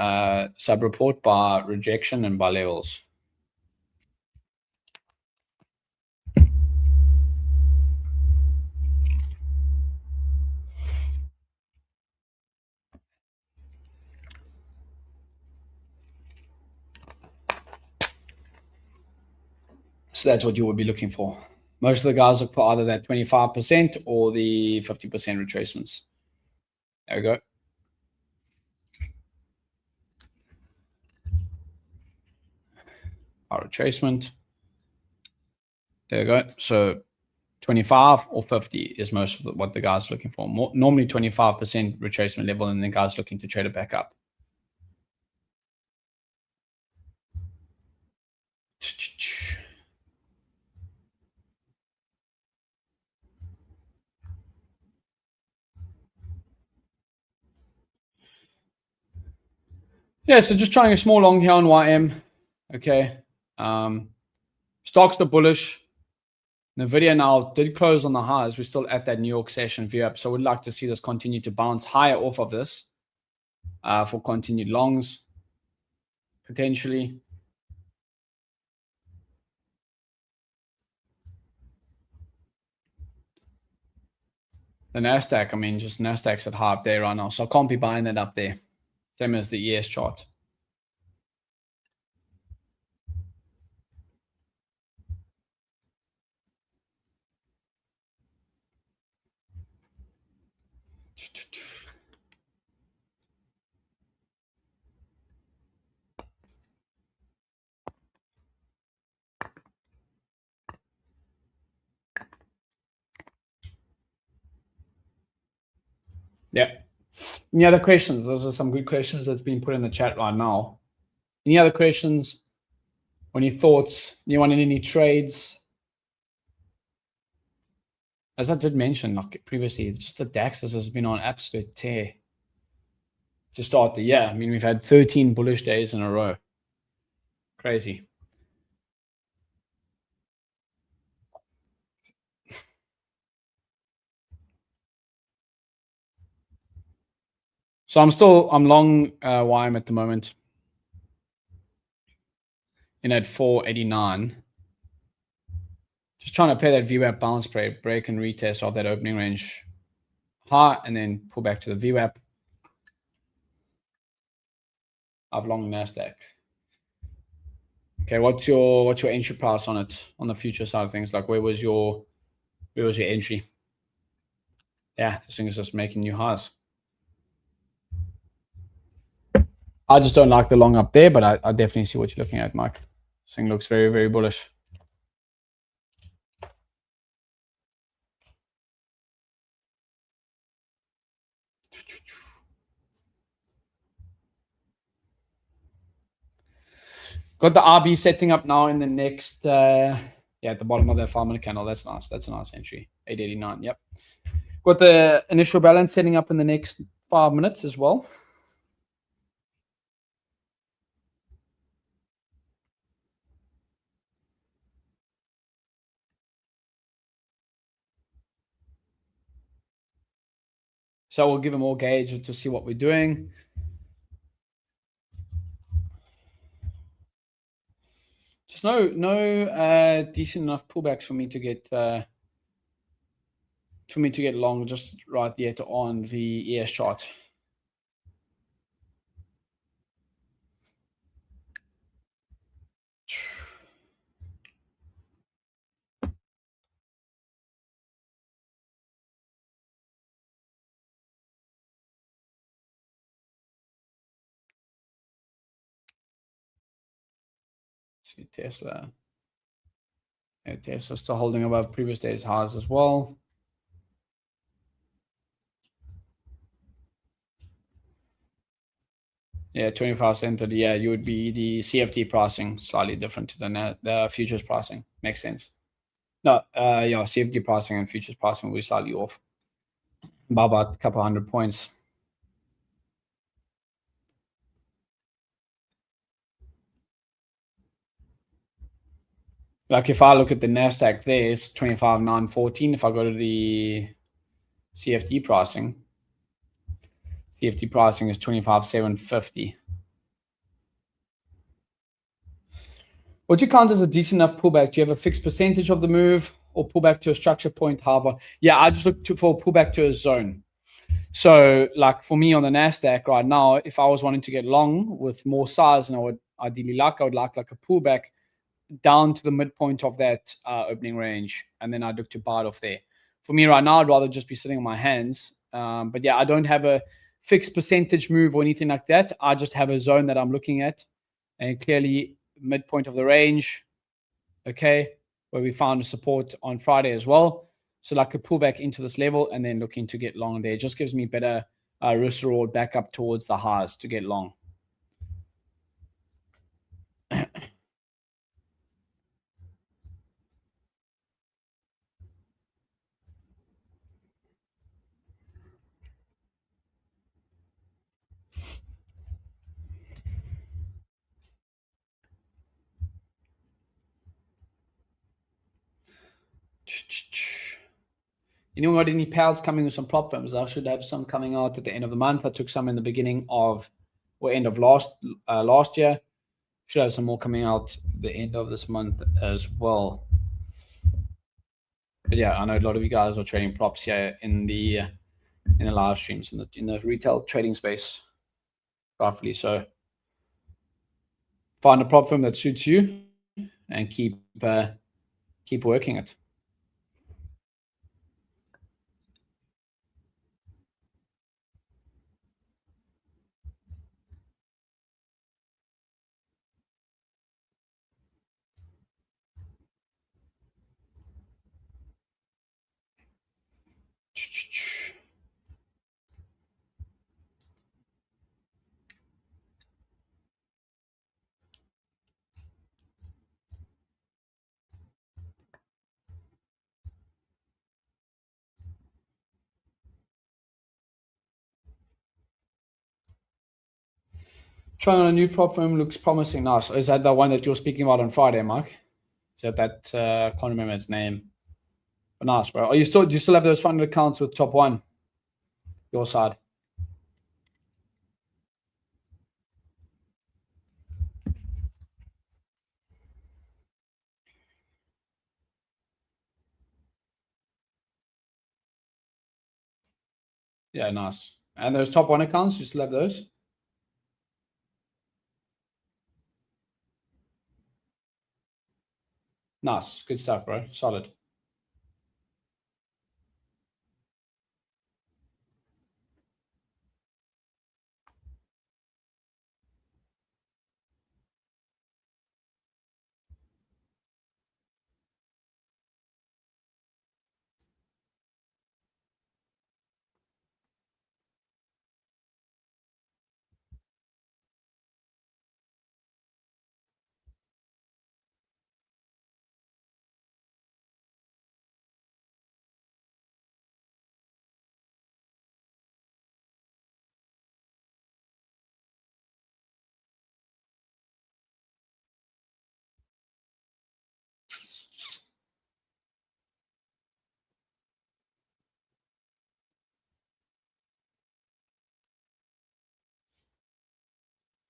sub-report by rejection and by levels. So that's what you would be looking for. Most of the guys look for either that 25% or the 50% retracements. There we go. Our retracement. There we go. So 25 or 50 is most of what the guys are looking for. Normally 25% retracement level, and the guys looking to trade it back up. Yeah, so just trying a small long here on YM. Okay. Stocks are bullish. NVDA now did close on the highs. We're still at that New York session view up. So we'd like to see this continue to bounce higher off of this for continued longs, potentially. The NASDAQ, I mean, just NASDAQ's at half day right now. So I can't be buying that up there. Same as the ES chart. Yeah. Any other questions? Those are some good questions that's been put in the chat right now. Any other questions? Any thoughts? Anyone in any trades? As I did mention, like previously, just the DAX has been on absolute tear to start the year. I mean, we've had 13 bullish days in a row. Crazy. So I'm long YM at the moment in at 489. Just trying to play that VWAP bounce break and retest off that opening range high and then pull back to the VWAP. I've long NASDAQ. Okay, what's your entry price on it on the future side of things? Like where was your entry? Yeah, this thing is just making new highs. I just don't like the long up there, but I definitely see what you're looking at, Mike. This thing looks very, very bullish. Got the RB setting up now in the next, yeah, at the bottom of that 5-minute candle. That's nice. That's a nice entry. 889. Yep. Got the initial balance setting up in the next 5 minutes as well. So we'll give them more gauge to see what we're doing. Just no decent enough pullbacks for me to get long just right there on the ES chart. see Tesla. Yeah, Tesla still holding above previous day's highs as well. Yeah, 25 cent. Yeah, you would be the CFD pricing slightly different to the futures pricing. Makes sense. No, yeah, CFD pricing and futures pricing will be slightly off by about a couple hundred points. Like if I look at the Nasdaq, there it's 25,914. If I go to the CFD pricing is 25,750. What do you count as a decent enough pullback? Do you have a fixed percentage of the move or pullback to a structure point? However, yeah, I just look for a pullback to a zone. So, like for me on the Nasdaq right now, if I was wanting to get long with more size, and I would like a pullback down to the midpoint of that opening range, and then I'd look to buy it off there. For me right now, I'd rather just be sitting on my hands. But yeah, I don't have a fixed percentage move or anything like that. I just have a zone that I'm looking at, and clearly midpoint of the range. Okay, where we found support on Friday as well. So like a pullback into this level and then looking to get long there. It just gives me better risk reward back up towards the highs to get long. Anyone got any pals coming with some prop firms? I should have some coming out at the end of the month. I took some in the beginning of or end of last year. Should have some more coming out the end of this month as well. But yeah, I know a lot of you guys are trading props here in the live streams in the retail trading space, roughly. So find a prop firm that suits you and keep working it. Trying on a new prop firm looks promising. Nice. Is that the one that you're speaking about on Friday, Mark? Is that I can't remember its name. But nice, bro. Do you still have those funded accounts with Top One? Your side. Yeah, nice. And those Top One accounts, you still have those? Nice. Good stuff, bro. Solid.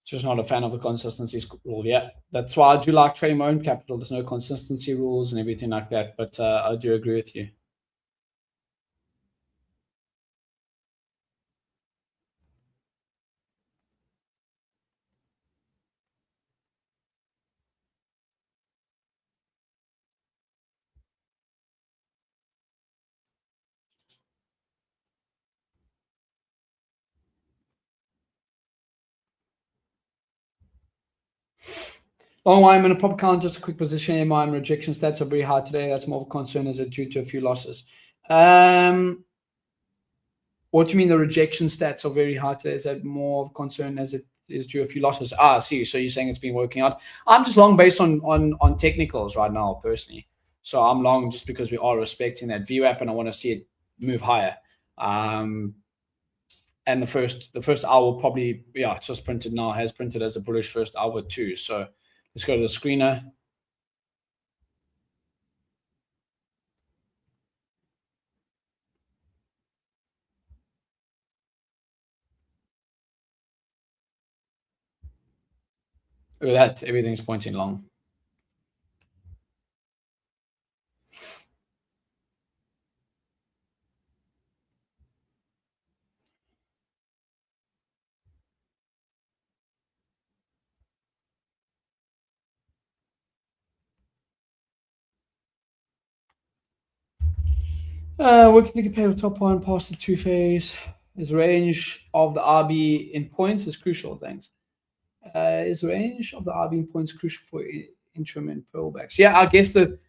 Just not a fan of the consistency rule. Yeah, that's why I do like trading my own capital. There's no consistency rules and everything like that. But I do agree with you. Long YM in a proper count, just a quick position. MIM rejection stats are very high today. That's more of a concern. Is it due to a few losses? What do you mean the rejection stats are very high today? Is that more of a concern as it is due to a few losses? I see. So you're saying it's been working out. I'm just long based on technicals right now, personally. So I'm long just because we are respecting that VWAP and I want to see it move higher. And the first hour probably, yeah, it's just printed now, has printed as a bullish first hour too. So let's go to the screener. Look at that, everything's pointing long. Working to compare with top one past the two phase. Is range of the RB in points is crucial. Thanks. Is range of the RB in points crucial for interim and pullbacks? Yeah, I guess the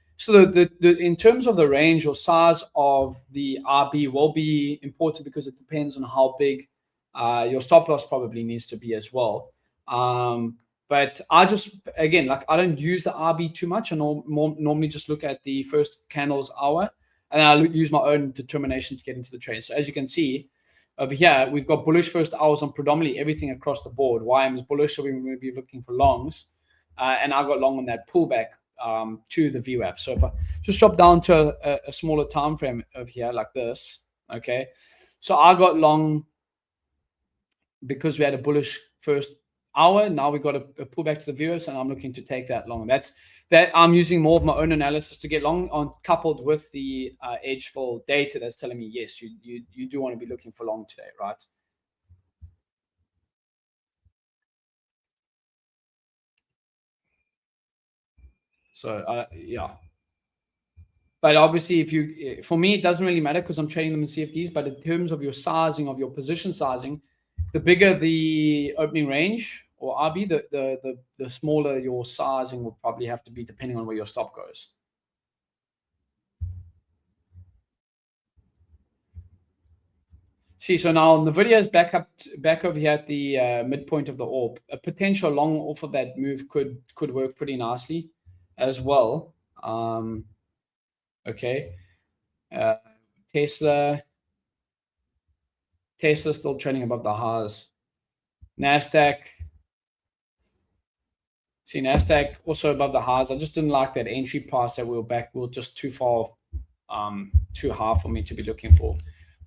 in terms of the range or size of the RB will be important because it depends on how big your stop loss probably needs to be as well. But I just, again, like I don't use the RB too much. I normally just look at the first candle's hour and I use my own determination to get into the trade. So as you can see over here, we've got bullish first hours on predominantly everything across the board. YM is bullish, so we will be looking for longs. And I got long on that pullback to the VWAP. So if I just drop down to a smaller time frame over here like this, okay? So I got long because we had a bullish first hour. Now we got a pullback to the VWAPs, and I'm looking to take that long. That I'm using more of my own analysis to get long on, coupled with the edgeful data that's telling me, yes, you do want to be looking for long today, right? So yeah. But obviously, if you, for me, it doesn't really matter because I'm trading them in CFDs. But in terms of your sizing, of your position sizing, the bigger the opening range or RB, the smaller your sizing will probably have to be depending on where your stop goes. See, so now the video is back over here at the midpoint of the orb. A potential long off of that move could work pretty nicely as well. Okay. Tesla still trading above the highs. NASDAQ. See, NASDAQ also above the highs. I just didn't like that entry price that we were back. We were just too far, too high for me to be looking for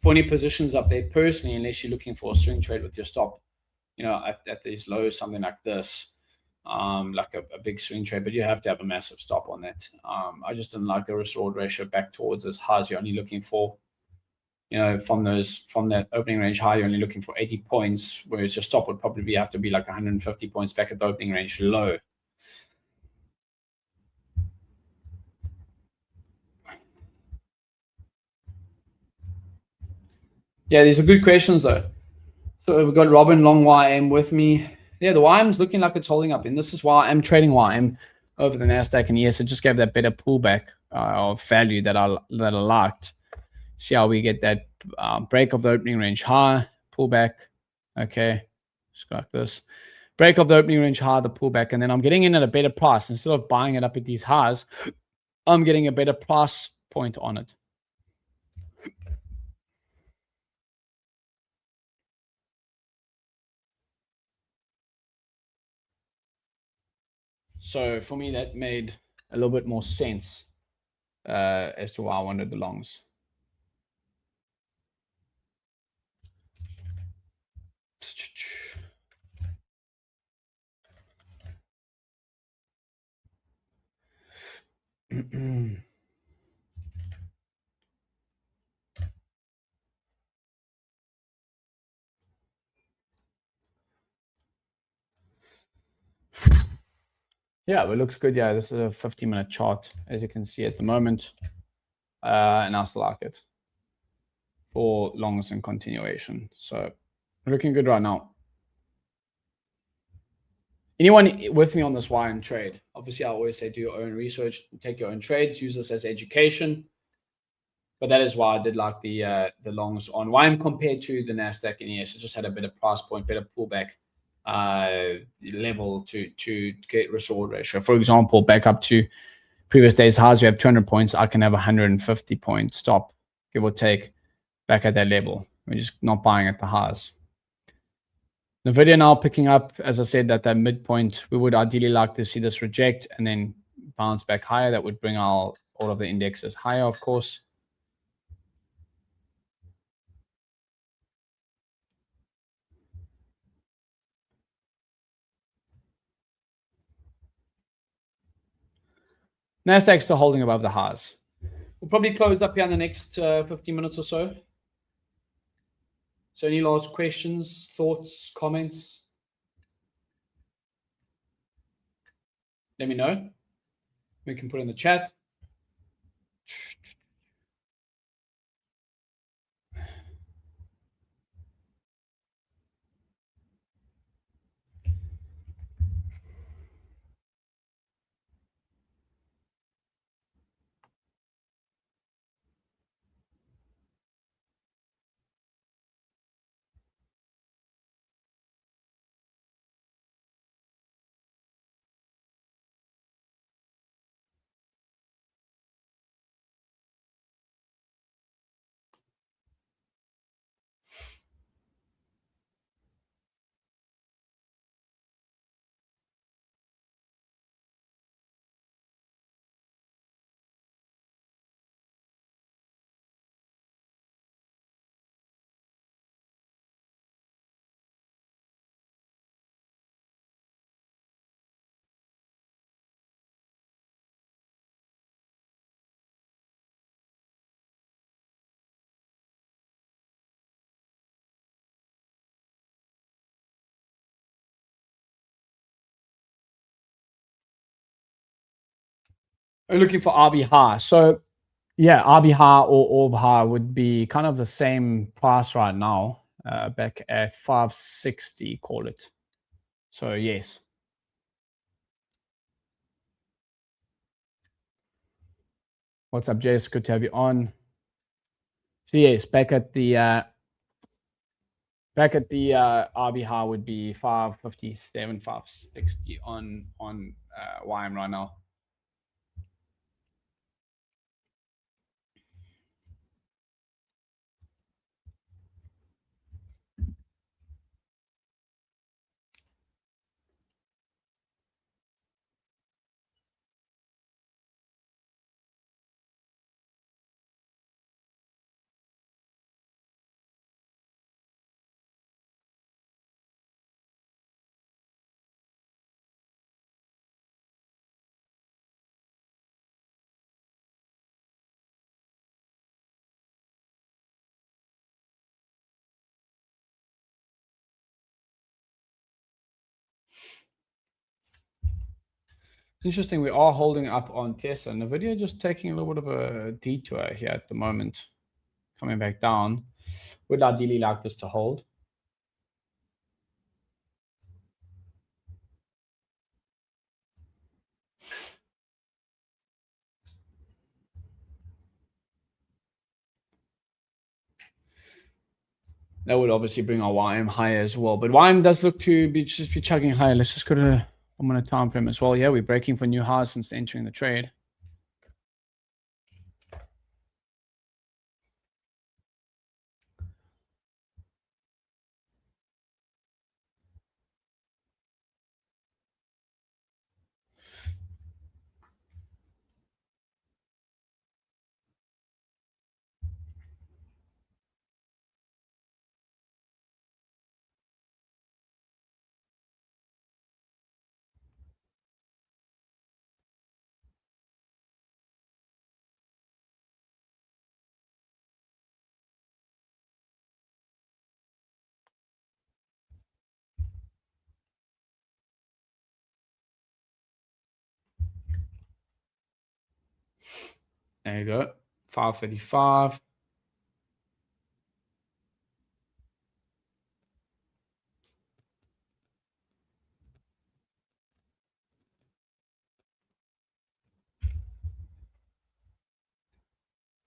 any positions up there personally, unless you're looking for a swing trade with your stop, you know, at these lows, something like this, like a big swing trade, but you have to have a massive stop on that. I just didn't like the risk reward ratio back towards as high as you're only looking for, you know, from that opening range high, you're only looking for 80 points, whereas your stop would probably have to be like 150 points back at the opening range low. Yeah, these are good questions though. So we've got Robin Long YM with me. Yeah, the YM's looking like it's holding up, and this is why I'm trading YM over the Nasdaq. And yes, it just gave that better pullback of value that I liked. See how we get that break of the opening range high, pullback. Okay, just go like this. Break of the opening range high, the pullback, and then I'm getting in at a better price. Instead of buying it up at these highs, I'm getting a better price point on it. So for me, that made a little bit more sense as to why I wanted the longs. Yeah, it looks good. Yeah, this is a 50-minute chart, as you can see at the moment. And I still like it for longs and continuation. So looking good right now. anyone with me on this YM trade, obviously I always say do your own research, take your own trades, use this as education. But that is why I did like the longs on YM compared to the Nasdaq, and yes, it just had a better price point, better pullback level to get risk reward ratio. For example, back up to previous days highs, we have 200 points. I can have 150 points stop, give or take, back at that level. We're just not buying at the highs. NVIDIA now picking up, as I said, at that midpoint. We would ideally like to see this reject and then bounce back higher. That would bring all of the indexes higher, of course. Nasdaq's still holding above the highs. We'll probably close up here in the next 15 minutes or so. So any last questions, thoughts, comments? Let me know. We can put in the chat. Are you looking for RB high? So yeah, RB high or orb high would be kind of the same price right now, back at 560, call it. So yes. What's up, Jess? Good to have you on. So yes, back at the RB high would be 557, 560 on YM right now. Interesting. We are holding up on Tesla. NVIDIA just taking a little bit of a detour here at the moment, coming back down. Would ideally like this to hold. That would obviously bring our YM higher as well. But YM does look to be just be chugging higher. Let's just go to a 1 minute time frame as well. Yeah, we're breaking for new highs since entering the trade. There you go. 535.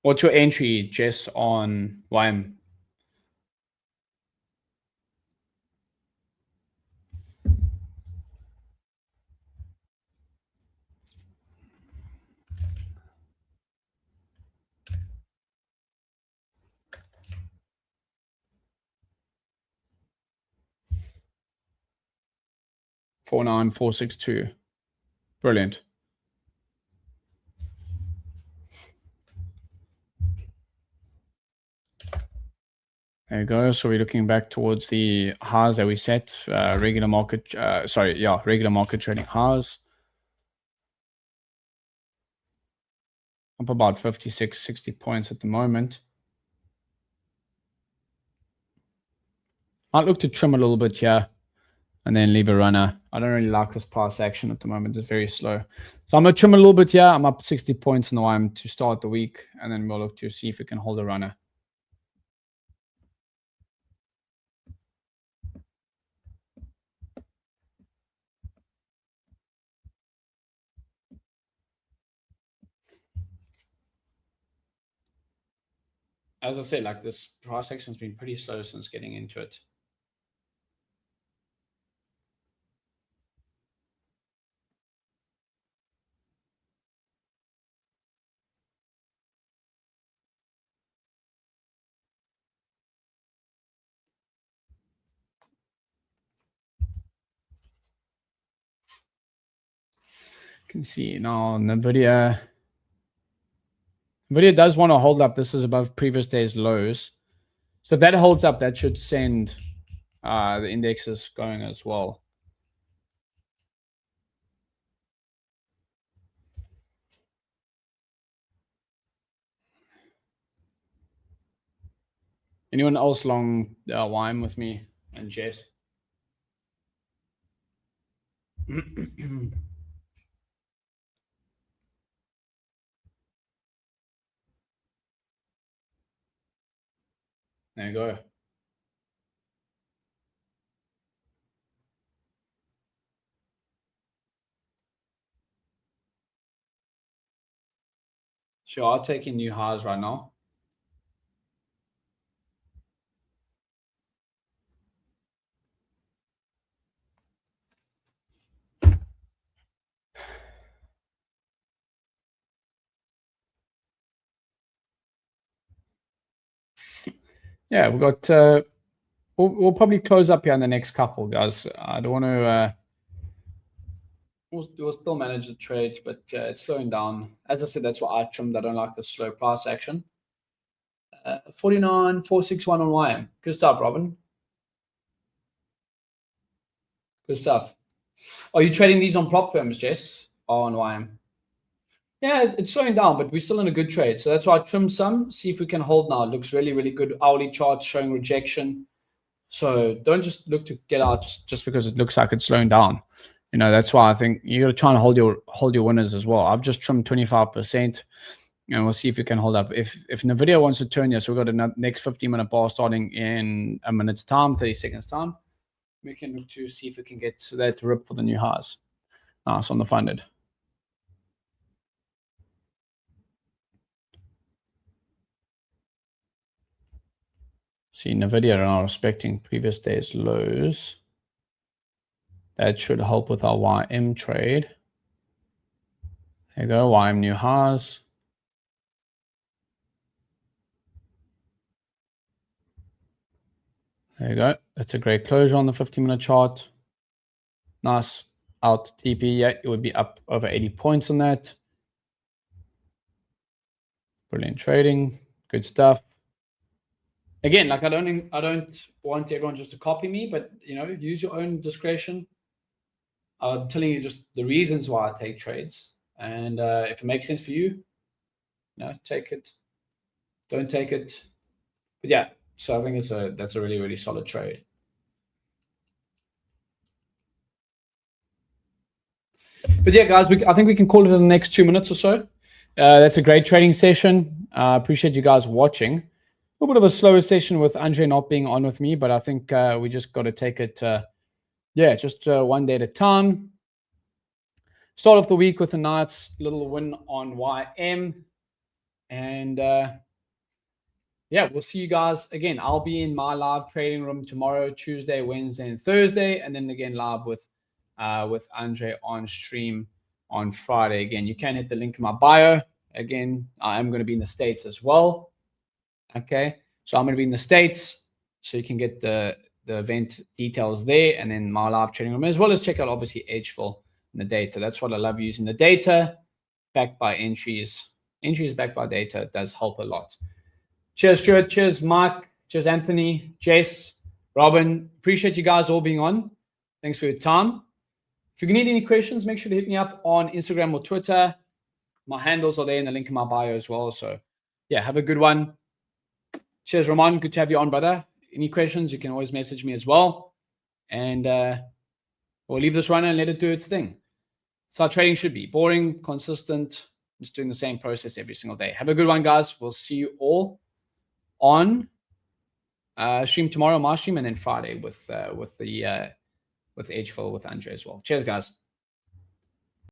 What's your entry, Jess, on YM? $49,462. Brilliant. There you go. So we're looking back towards the highs that we set, regular market, regular market trading highs. Up about 56, 60 points at the moment. I'd look to trim a little bit here and then leave a runner. I don't really like this price action at the moment. It's very slow. So I'm going to trim a little bit here. I'm up 60 points in the YM to start the week, and then we'll look to see if we can hold a runner. As I said, like this price action has been pretty slow since getting into it. Can see now NVDA does want to hold up. This is above previous day's lows. So if that holds up, that should send the indexes going as well. Anyone else long YM with me and Jess? There you go. Sure, I'll take in new highs right now. Yeah, we've got, we'll probably close up here on the next couple, guys. I don't want to, we'll still manage the trade, but it's slowing down. As I said, that's why I trimmed. I don't like the slow price action. 49,461 on YM. Good stuff, Robin. Good stuff. Are you trading these on prop firms, Jess, or on YM? Yeah, it's slowing down, but we're still in a good trade. So that's why I trimmed some. See if we can hold now. It looks really, really good. Hourly chart showing rejection. So don't just look to get out just because it looks like it's slowing down. You know, that's why I think you got to try and hold your winners as well. I've just trimmed 25%, and we'll see if we can hold up. If NVIDIA wants to turn here, so we've got a next 15-minute bar starting in a minute's time, 30 seconds time. We can look to see if we can get that rip for the new highs. Nice on the funded. See, NVIDIA are now respecting previous day's lows. That should help with our YM trade. There you go, YM new highs. There you go. That's a great closure on the 15-minute chart. Nice out TP. Yeah, it would be up over 80 points on that. Brilliant trading. Good stuff. Again, like I don't want everyone just to copy me, but you know, use your own discretion. I'm telling you just the reasons why I take trades, and if it makes sense for you, you know, take it. Don't take it. But yeah, so I think that's a really, really solid trade. But yeah, guys, I think we can call it in the next 2 minutes or so. That's a great trading session. I appreciate you guys watching. A little bit of a slower session with André not being on with me, but I think we just got to take it, just one day at a time. Start off the week with a nice little win on YM. And yeah, we'll see you guys again. I'll be in my live trading room tomorrow, Tuesday, Wednesday, and Thursday, and then again live with André on stream on Friday. Again, you can hit the link in my bio. Again, I am going to be in the States as well. Okay, so I'm going to be in the States, so you can get the event details there, and then my live trading room, as well as check out obviously edgeful and the data. That's what I love, using the data backed by entries. Entries backed by data. It does help a lot. Cheers, Stuart. Cheers, Mike. Cheers, Anthony, Jess, Robin. Appreciate you guys all being on. Thanks for your time. If you need any questions, make sure to hit me up on Instagram or Twitter. My handles are there in the link in my bio as well. So yeah, have a good one. Cheers, Ramon. Good to have you on, brother. Any questions, you can always message me as well. And we'll leave this runner and let it do its thing. That's how trading should be. Boring, consistent, just doing the same process every single day. Have a good one, guys. We'll see you all on stream tomorrow, my stream, and then Friday with edgeful with André as well. Cheers, guys.